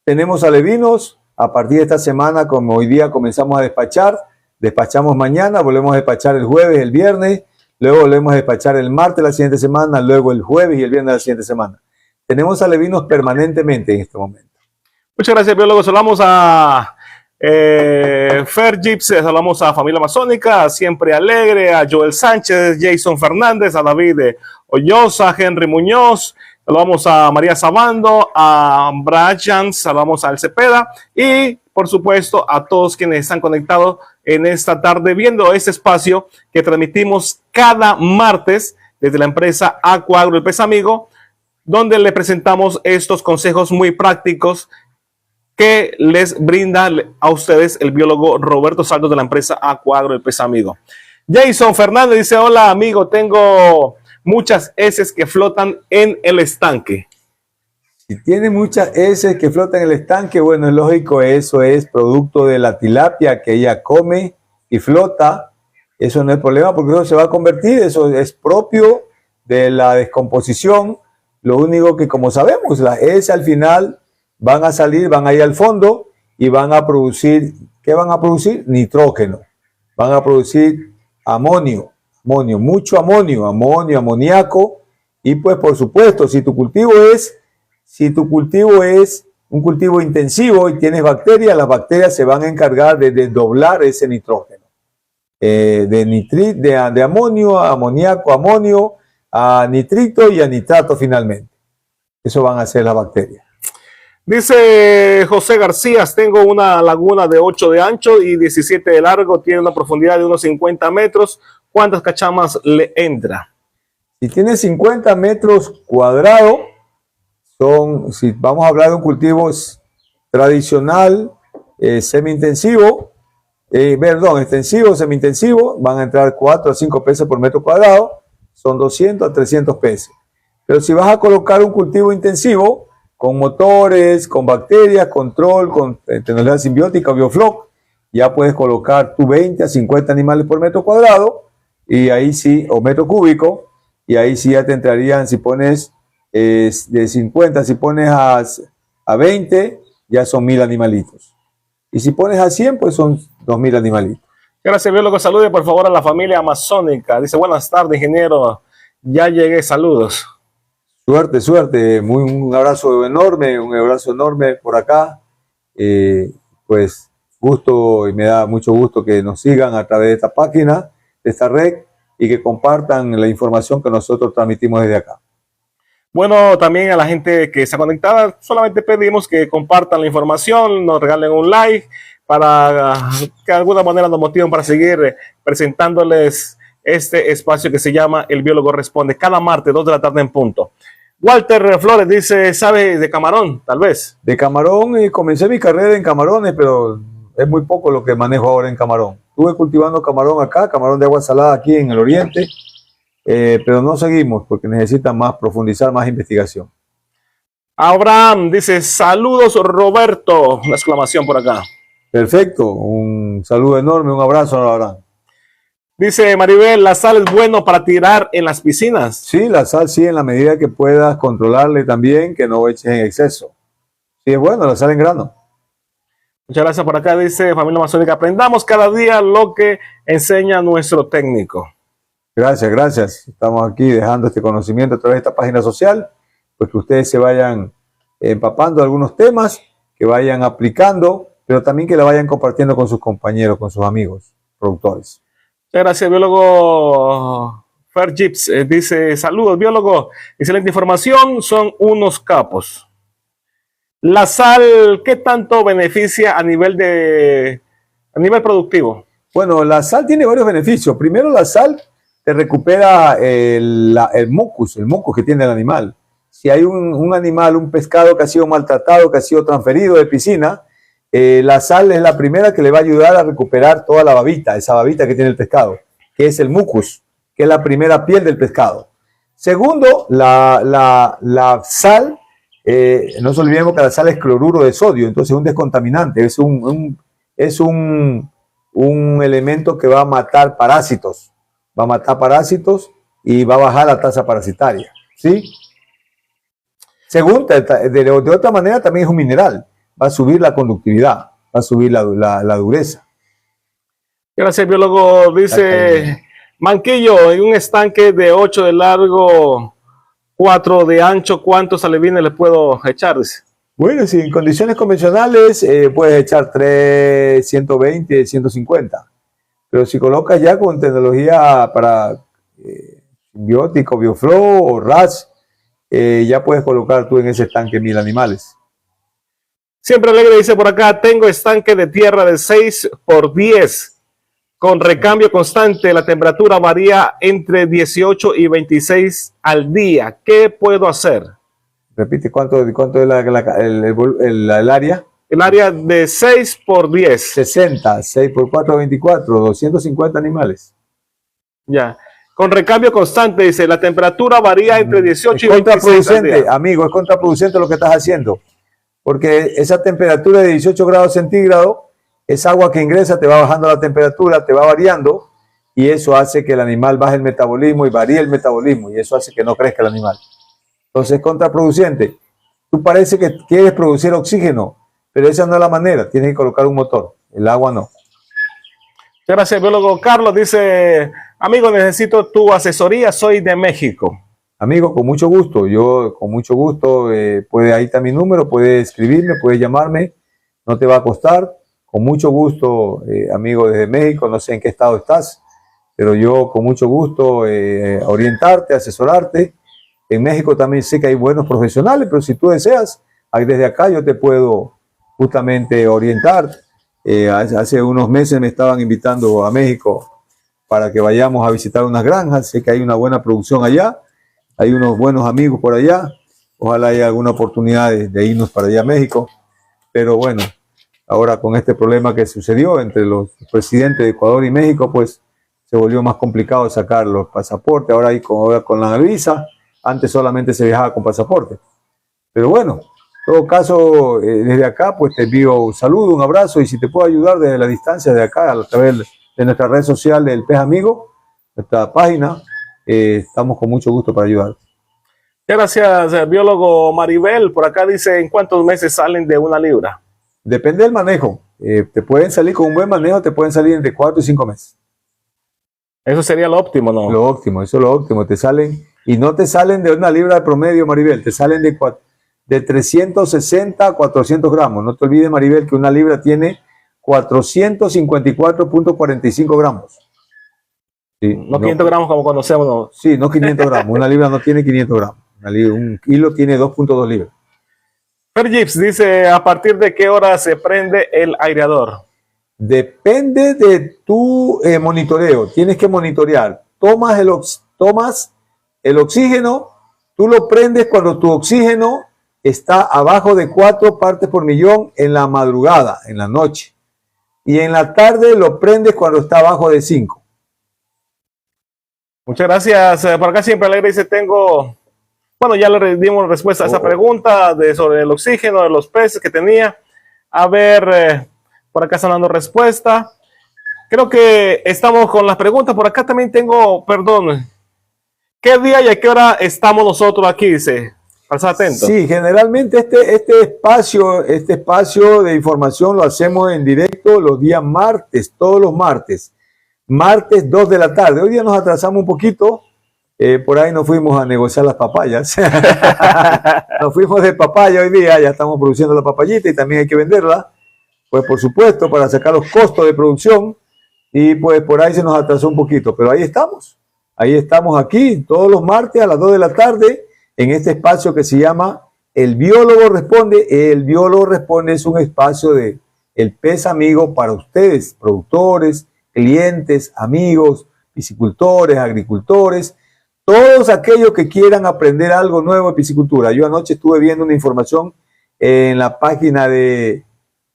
tenemos alevinos. A partir de esta semana, como hoy día comenzamos a despachar, despachamos mañana, volvemos a despachar el jueves, el viernes, luego volvemos a despachar el martes la siguiente semana, luego el jueves y el viernes la siguiente semana. Tenemos alevinos permanentemente en este momento. Muchas gracias, biólogo. Saludamos a Fer Gips, saludamos a Familia Amazónica, Siempre Alegre, a Joel Sánchez, Jason Fernández, a David Hoyosa, Henry Muñoz. Saludamos a María Sabando, a Brian, saludamos a El Cepeda y, por supuesto, a todos quienes están conectados en esta tarde viendo este espacio que transmitimos cada martes desde la empresa Acuagro, el pez amigo, donde le presentamos estos consejos muy prácticos que les brinda a ustedes el biólogo Roberto Saldo de la empresa Acuagro, el pez amigo. Jason Fernández dice: hola amigo, tengo muchas heces que flotan en el estanque. Si tiene muchas heces que flotan en el estanque, bueno, es lógico, eso es producto de la tilapia que ella come y flota. Eso no es problema porque eso se va a convertir, eso es propio de la descomposición. Lo único que, como sabemos, las heces al final van a salir, van a ir al fondo y van a producir, ¿qué van a producir? Nitrógeno. Van a producir amonio, mucho amonio, amoníaco. Y pues, por supuesto, si tu cultivo es un cultivo intensivo y tienes bacterias, las bacterias se van a encargar de desdoblar ese nitrógeno. De amonio a amoníaco, amonio, a nitrito y a nitrato finalmente. Eso van a hacer las bacterias. Dice José García: tengo una laguna de 8 de ancho y 17 de largo, tiene una profundidad de unos 50 metros. ¿Cuántas cachamas le entra? Si tiene 50 metros cuadrados, si vamos a hablar de un cultivo tradicional, semi-intensivo, extensivo, semi-intensivo, van a entrar 4 a 5 peces por metro cuadrado, son 200 a 300 peces. Pero si vas a colocar un cultivo intensivo, con motores, con bacterias, control, con tecnología simbiótica, biofloc, ya puedes colocar tu 20 a 50 animales por metro cuadrado, y ahí sí, o metro cúbico, y ahí sí ya te entrarían, si pones de 50, si pones a 20, ya son 1000 animalitos. Y si pones a 100, pues son 2000 animalitos. Gracias, biólogo. Salude por favor a la familia amazónica. Dice: buenas tardes, ingeniero. Ya llegué, saludos. Suerte, un abrazo enorme por acá. Pues gusto, y me da mucho gusto que nos sigan a través de esta página, de esta red, y que compartan la información que nosotros transmitimos desde acá. Bueno, también a la gente que está conectada, solamente pedimos que compartan la información, nos regalen un like para que de alguna manera nos motiven para seguir presentándoles este espacio que se llama El Biólogo Responde, cada martes, 2 de la tarde en punto. Walter Flores dice: ¿sabe de camarón, tal vez? De camarón, comencé mi carrera en camarones, pero es muy poco lo que manejo ahora en camarón. Estuve cultivando camarón acá, camarón de agua salada aquí en el oriente, pero no seguimos porque necesitan profundizar más investigación. Abraham dice: saludos Roberto, una exclamación por acá. Perfecto, un saludo enorme, un abrazo a Abraham. Dice Maribel: ¿la sal es bueno para tirar en las piscinas? Sí, la sal sí, en la medida que puedas controlarle también, que no eches en exceso. Sí, es bueno, la sal en grano. Muchas gracias por acá. Dice Familia Amazónica: aprendamos cada día lo que enseña nuestro técnico. Gracias. Estamos aquí dejando este conocimiento a través de esta página social, pues que ustedes se vayan empapando de algunos temas, que vayan aplicando, pero también que la vayan compartiendo con sus compañeros, con sus amigos, productores. Muchas gracias, biólogo Fer Gibbs dice, saludos biólogo, excelente información, son unos capos. La sal, ¿qué tanto beneficia a nivel productivo? Bueno, la sal tiene varios beneficios. Primero, la sal te recupera el mucus que tiene el animal. Si hay un animal, un pescado que ha sido maltratado, que ha sido transferido de piscina, la sal es la primera que le va a ayudar a recuperar toda la babita, esa babita que tiene el pescado, que es el mucus, que es la primera piel del pescado. Segundo, la sal, no nos olvidemos que la sal es cloruro de sodio, entonces es un descontaminante, es un elemento que va a matar parásitos, y va a bajar la tasa parasitaria, ¿sí? Segundo, de otra manera también es un mineral, va a subir la conductividad, va a subir la dureza. Gracias, biólogo. Dice Manquillo, en un estanque de 8 de largo, 4 de ancho, ¿cuántos alevines le puedo echar? Dice. Bueno, si en condiciones convencionales puedes echar 3, 120, 150. Pero si colocas ya con tecnología para simbiótico, bioflow o RAS, ya puedes colocar tú en ese estanque 1000 animales. Siempre alegre dice por acá, tengo estanque de tierra de 6 por 10 con recambio constante. La temperatura varía entre 18 y 26 al día. ¿Qué puedo hacer? Repite, ¿cuánto es el área? El área de 6 por 10. 60, 6 por 4, 24, 250 animales. Ya. Con recambio constante, dice, la temperatura varía entre 18 y 26 al día. Amigo, es contraproducente lo que estás haciendo. Porque esa temperatura de 18 grados centígrados, es agua que ingresa, te va bajando la temperatura, te va variando, y eso hace que el animal baje el metabolismo y varíe el metabolismo, y eso hace que no crezca el animal. Entonces es contraproducente. Tú parece que quieres producir oxígeno, pero esa no es la manera, tienes que colocar un motor, el agua no. Gracias, biólogo. Carlos dice, amigo, necesito tu asesoría, soy de México. Amigo, con mucho gusto, ahí está mi número, puede escribirme, puede llamarme, no te va a costar, con mucho gusto, amigo desde México, no sé en qué estado estás, pero yo con mucho gusto orientarte, asesorarte. En México también sé que hay buenos profesionales, pero si tú deseas, desde acá yo te puedo justamente orientar. Hace unos meses me estaban invitando a México para que vayamos a visitar unas granjas, sé que hay una buena producción allá, hay unos buenos amigos por allá, ojalá haya alguna oportunidad de irnos para allá a México, pero bueno, ahora con este problema que sucedió entre los presidentes de Ecuador y México, pues se volvió más complicado sacar los pasaportes, ahora con la visa, antes solamente se viajaba con pasaporte, pero bueno, en todo caso, desde acá, pues te envío un saludo, un abrazo, y si te puedo ayudar desde la distancia de acá, a través de nuestra red social del Pez Amigo, nuestra página, estamos con mucho gusto para ayudar. Gracias, biólogo Maribel. Por acá dice, ¿en cuántos meses salen de 1 libra? Depende del manejo. Te pueden salir con un buen manejo, te pueden salir entre 4 y 5 meses. Eso sería lo óptimo, ¿no? Lo óptimo, eso es lo óptimo. Te salen, y no te salen de 1 libra de promedio, Maribel, te salen de 360 a 400 gramos. No te olvides, Maribel, que 1 libra tiene 454.45 gramos. Sí, no 500 gramos como conocemos. ¿No? Sí, no 500 gramos. 1 libra no tiene 500 gramos. Un kilo tiene 2.2 libras. Fer Gibbs dice, ¿a partir de qué hora se prende el aireador? Depende de tu monitoreo. Tienes que monitorear. Tomas el oxígeno, tú lo prendes cuando tu oxígeno está abajo de 4 partes por millón en la madrugada, en la noche. Y en la tarde lo prendes cuando está abajo de 5. Muchas gracias. Por acá siempre alegre dice, bueno, ya le dimos respuesta a esa pregunta sobre el oxígeno de los peces que tenía. A ver, por acá están dando respuesta. Creo que estamos con las preguntas. Por acá también tengo, perdón, ¿qué día y a qué hora estamos nosotros aquí? Dice, para estar atento. Sí, generalmente este espacio de información lo hacemos en directo los días martes, todos los martes. Martes 2 de la tarde. Hoy día nos atrasamos un poquito. Por ahí nos fuimos a negociar las papayas. Nos fuimos de papaya hoy día. Ya estamos produciendo la papayita y también hay que venderla. Pues por supuesto, para sacar los costos de producción. Y pues por ahí se nos atrasó un poquito. Pero ahí estamos. Ahí estamos aquí todos los martes a las 2 de la tarde en este espacio que se llama El Biólogo Responde. El Biólogo Responde es un espacio de el pez amigo para ustedes, productores, clientes, amigos, piscicultores, agricultores, todos aquellos que quieran aprender algo nuevo de piscicultura. Yo anoche estuve viendo una información en la página de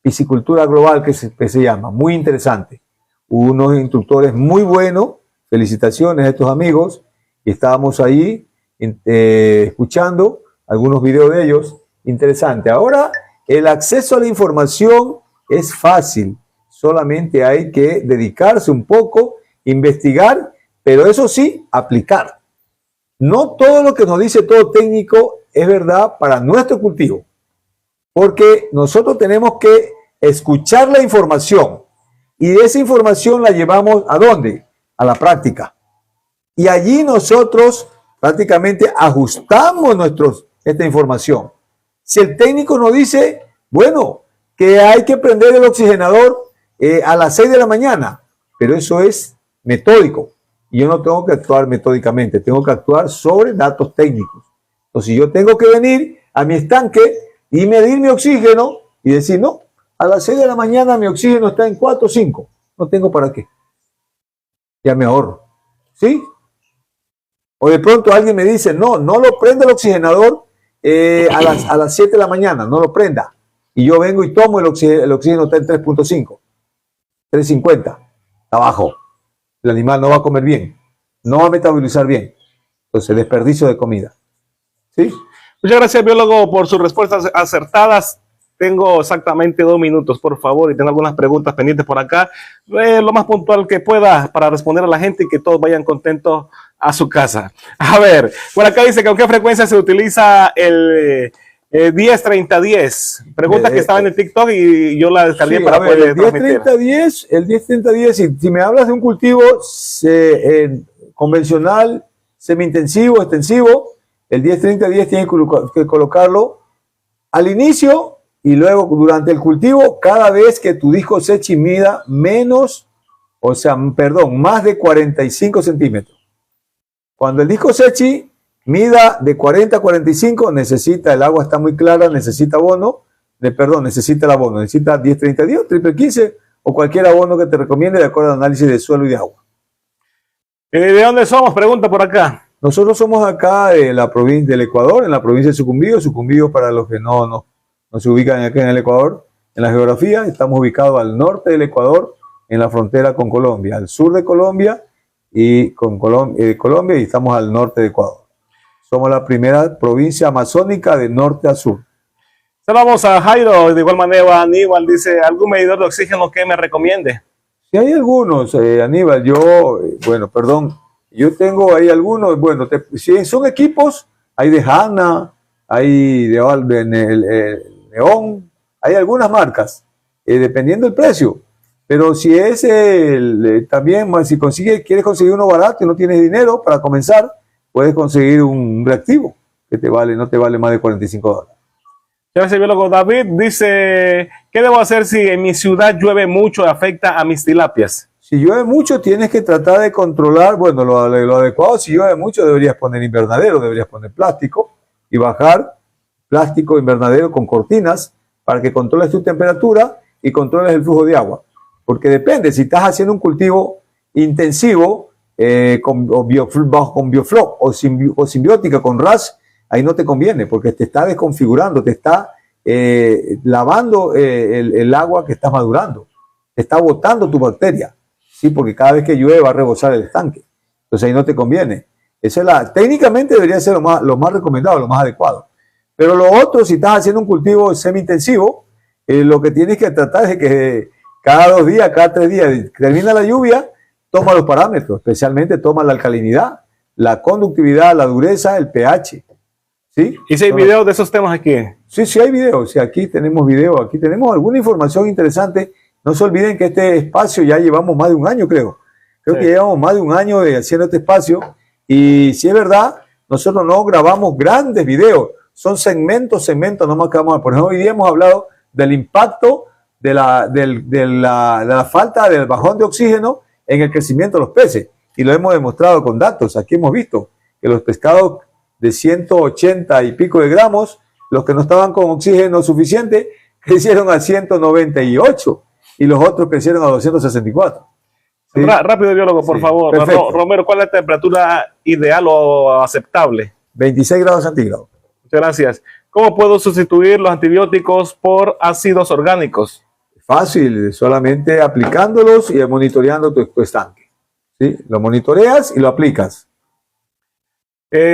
Piscicultura Global que se llama, muy interesante. Unos instructores muy buenos, felicitaciones a estos amigos, y estábamos ahí escuchando algunos videos de ellos, interesante. Ahora, el acceso a la información es fácil, solamente hay que dedicarse un poco, investigar, pero eso sí, aplicar. No todo lo que nos dice todo técnico es verdad para nuestro cultivo, porque nosotros tenemos que escuchar la información y de esa información la llevamos ¿a dónde? A la práctica. Y allí nosotros prácticamente ajustamos esta información. Si el técnico nos dice, bueno, que hay que prender el oxigenador a las 6 de la mañana, pero eso es metódico. Y yo no tengo que actuar metódicamente, tengo que actuar sobre datos técnicos. Entonces yo tengo que venir a mi estanque y medir mi oxígeno y decir, no, a las 6 de la mañana mi oxígeno está en 4 o 5. No tengo para qué. Ya me ahorro. ¿Sí? O de pronto alguien me dice, no lo prenda el oxigenador a las 7 de la mañana, no lo prenda. Y yo vengo y tomo el oxígeno está en 3.5, 3.50, está bajo. El animal no va a comer bien, no va a metabolizar bien. Entonces, desperdicio de comida. ¿Sí? Muchas gracias, biólogo, por sus respuestas acertadas. Tengo exactamente 2 minutos, por favor, y tengo algunas preguntas pendientes por acá. Lo más puntual que pueda para responder a la gente y que todos vayan contentos a su casa. A ver, por acá dice que con qué frecuencia se utiliza el 10-30-10. Pregunta que estaba en el TikTok y yo la descargué para poder transmitir. El 10-30-10, si me hablas de un cultivo convencional, semi-intensivo, extensivo, el 10-30-10 tienes que colocarlo al inicio y luego durante el cultivo, cada vez que tu disco Sechi mida más de 45 centímetros. Cuando el disco Sechi mida de 40 a 45, el agua está muy clara, necesita necesita el abono, necesita 10-30-10, triple 15 o cualquier abono que te recomiende de acuerdo al análisis de suelo y de agua. ¿De dónde somos? Pregunta por acá. Nosotros somos acá de la provincia del Ecuador, en la provincia de Sucumbíos. Sucumbíos, para los que no se ubican aquí en el Ecuador, en la geografía, estamos ubicados al norte del Ecuador, en la frontera con Colombia, al sur de Colombia y con Colombia, y estamos al norte de Ecuador. Somos la primera provincia amazónica de norte a sur. Saludamos a Jairo, de igual manera Aníbal dice, ¿algún medidor de oxígeno que me recomiende? Sí, hay algunos, Aníbal, yo tengo ahí algunos, bueno, si son equipos, hay de Hanna, hay de León, hay algunas marcas, dependiendo del precio, pero si es también, si quieres conseguir uno barato y no tienes dinero para comenzar, puedes conseguir un reactivo que no te vale más de $45. Gracias, biólogo. David dice, ¿qué debo hacer si en mi ciudad llueve mucho y afecta a mis tilapias? Si llueve mucho, tienes que tratar de controlar, bueno, lo adecuado, si llueve mucho, deberías poner invernadero, deberías poner plástico y bajar plástico invernadero con cortinas para que controles tu temperatura y controles el flujo de agua. Porque depende, si estás haciendo un cultivo intensivo con biofloc o simbiótica, con RAS, ahí no te conviene porque te está desconfigurando, te está lavando el agua que estás madurando, te está botando tu bacteria, ¿sí? Porque cada vez que llueve va a rebosar el estanque. Entonces ahí no te conviene. Técnicamente debería ser lo más recomendado, lo más adecuado. Pero lo otro, si estás haciendo un cultivo semi-intensivo, lo que tienes que tratar es de que cada 2 días, cada 3 días, termina la lluvia, toma los parámetros, especialmente toma la alcalinidad, la conductividad, la dureza, el pH. ¿Sí? ¿Y si hay videos de esos temas aquí? Sí, hay videos. Sí, aquí tenemos videos, aquí tenemos alguna información interesante. No se olviden que este espacio ya llevamos más de un año, creo. Creo que llevamos más de un año haciendo este espacio. Y si es verdad, nosotros no grabamos grandes videos. Son segmentos, nomás que vamos a... Por ejemplo, hoy día hemos hablado del impacto de la falta del bajón de oxígeno en el crecimiento de los peces. y lo hemos demostrado con datos. Aquí hemos visto que los pescados de 180 y pico de gramos, los que no estaban con oxígeno suficiente, crecieron a 198 y los otros crecieron a 264. ¿Sí? Rápido, biólogo, por favor. Romero, ¿cuál es la temperatura ideal o aceptable? 26 grados centígrados. Muchas gracias. ¿Cómo puedo sustituir los antibióticos por ácidos orgánicos? Fácil, solamente aplicándolos y monitoreando tu estanque. ¿Sí? Lo monitoreas y lo aplicas.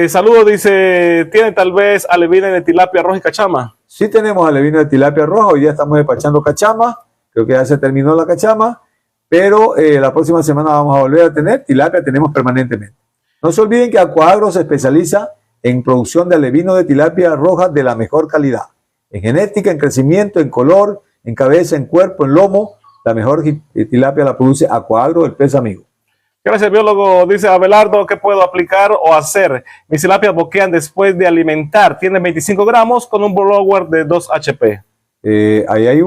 Saludos, dice, ¿tiene tal vez alevina de tilapia roja y cachama? Sí tenemos alevina de tilapia roja, hoy día estamos despachando cachama, creo que ya se terminó la cachama, pero la próxima semana vamos a volver a tener tilapia, tenemos permanentemente. No se olviden que Acuagro se especializa en producción de alevino de tilapia roja de la mejor calidad, en genética, en crecimiento, en color, en cabeza, en cuerpo, en lomo. La mejor tilapia la produce Acuagro, el pez amigo. Gracias, biólogo. Dice Abelardo, ¿qué puedo aplicar o hacer? Mis tilapias boquean después de alimentar. Tiene 25 gramos con un blower de 2 HP. Ahí hay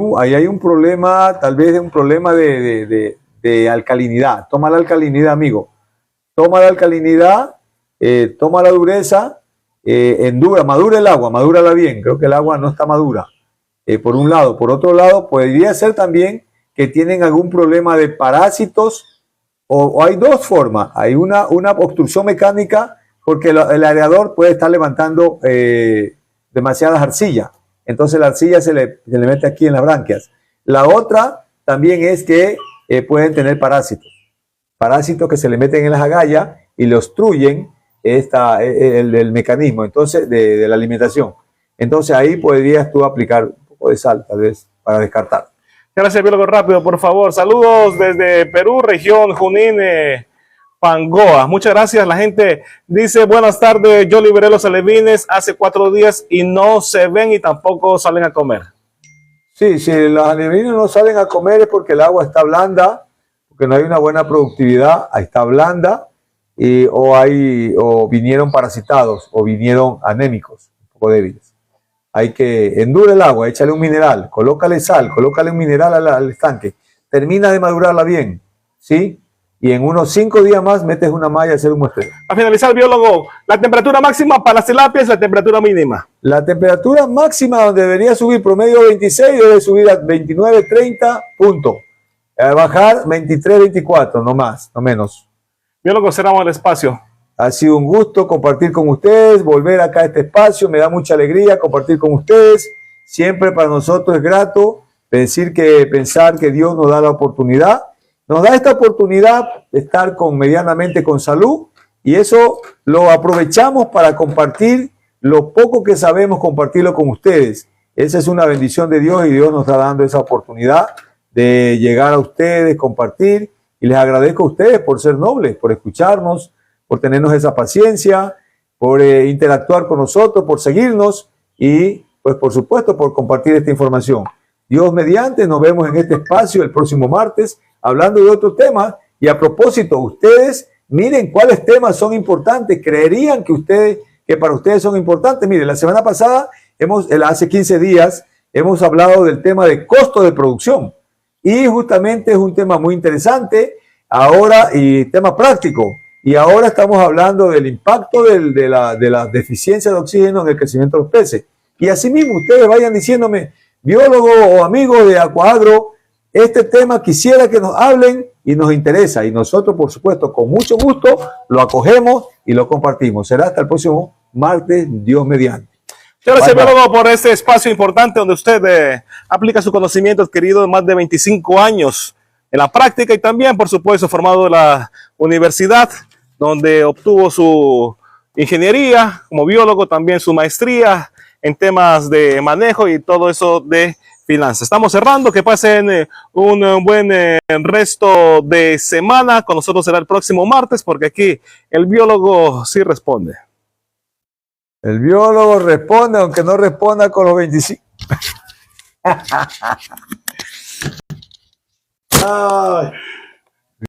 un problema, tal vez un problema de alcalinidad. Toma la alcalinidad, amigo. Toma la alcalinidad, toma la dureza, madura el agua, madúrala bien. Creo que el agua no está madura. Por un lado. Por otro lado, podría ser también que tienen algún problema de parásitos. O hay dos formas, hay una obstrucción mecánica porque el aerador puede estar levantando demasiadas arcillas, entonces la arcilla se le mete aquí en las branquias. La otra también es que pueden tener parásitos que se le meten en las agallas y le obstruyen el mecanismo entonces de la alimentación. Entonces ahí podrías tú aplicar un poco de sal tal vez para descartar. Gracias, biólogo. Rápido, por favor. Saludos desde Perú, región Junín, Pangoa. Muchas gracias. La gente dice, buenas tardes, yo liberé los alevines hace 4 días y no se ven y tampoco salen a comer. Sí, si los alevines no salen a comer es porque el agua está blanda, porque no hay una buena productividad, ahí está blanda, o vinieron parasitados, o vinieron anémicos, un poco débiles. Hay que endure el agua, échale un mineral, colócale sal, colócale un mineral al estanque, termina de madurarla bien, ¿sí? Y en unos 5 días más metes una malla a hacer un muestreo. A finalizar, biólogo, la temperatura máxima para las tilapias es la temperatura mínima. La temperatura máxima donde debería subir promedio 26 debe subir a 29, 30, punto. Bajar 23, 24, no más, no menos. Biólogo, cerramos el espacio. Ha sido un gusto compartir con ustedes, volver acá a este espacio, me da mucha alegría compartir con ustedes. Siempre para nosotros es grato pensar que Dios nos da la oportunidad, nos da esta oportunidad de estar medianamente con salud y eso lo aprovechamos para compartir lo poco que sabemos, compartirlo con ustedes. Esa es una bendición de Dios y Dios nos está dando esa oportunidad de llegar a ustedes, compartir y les agradezco a ustedes por ser nobles, por escucharnos, por tenernos esa paciencia, por interactuar con nosotros, por seguirnos y, pues, por supuesto, por compartir esta información. Dios mediante, nos vemos en este espacio el próximo martes, hablando de otro tema. Y a propósito, ustedes miren cuáles temas son importantes, creerían que para ustedes son importantes. Miren, la semana pasada, hace 15 días, hemos hablado del tema de costo de producción. Y justamente es un tema muy interesante ahora y tema práctico. Y ahora estamos hablando del impacto de la deficiencia de oxígeno en el crecimiento de los peces. Y asimismo, ustedes vayan diciéndome, biólogo o amigo de Acuagro, este tema quisiera que nos hablen y nos interesa. Y nosotros, por supuesto, con mucho gusto, lo acogemos y lo compartimos. Será hasta el próximo martes, Dios mediante. Muchas gracias, biólogo, por este espacio importante donde usted aplica su conocimiento adquirido de más de 25 años en la práctica y también, por supuesto, formado de la universidad, donde obtuvo su ingeniería como biólogo, también su maestría en temas de manejo y todo eso de finanzas. Estamos cerrando, que pasen un buen resto de semana. Con nosotros será el próximo martes, porque aquí el biólogo sí responde. El biólogo responde, aunque no responda con los 25. Ay.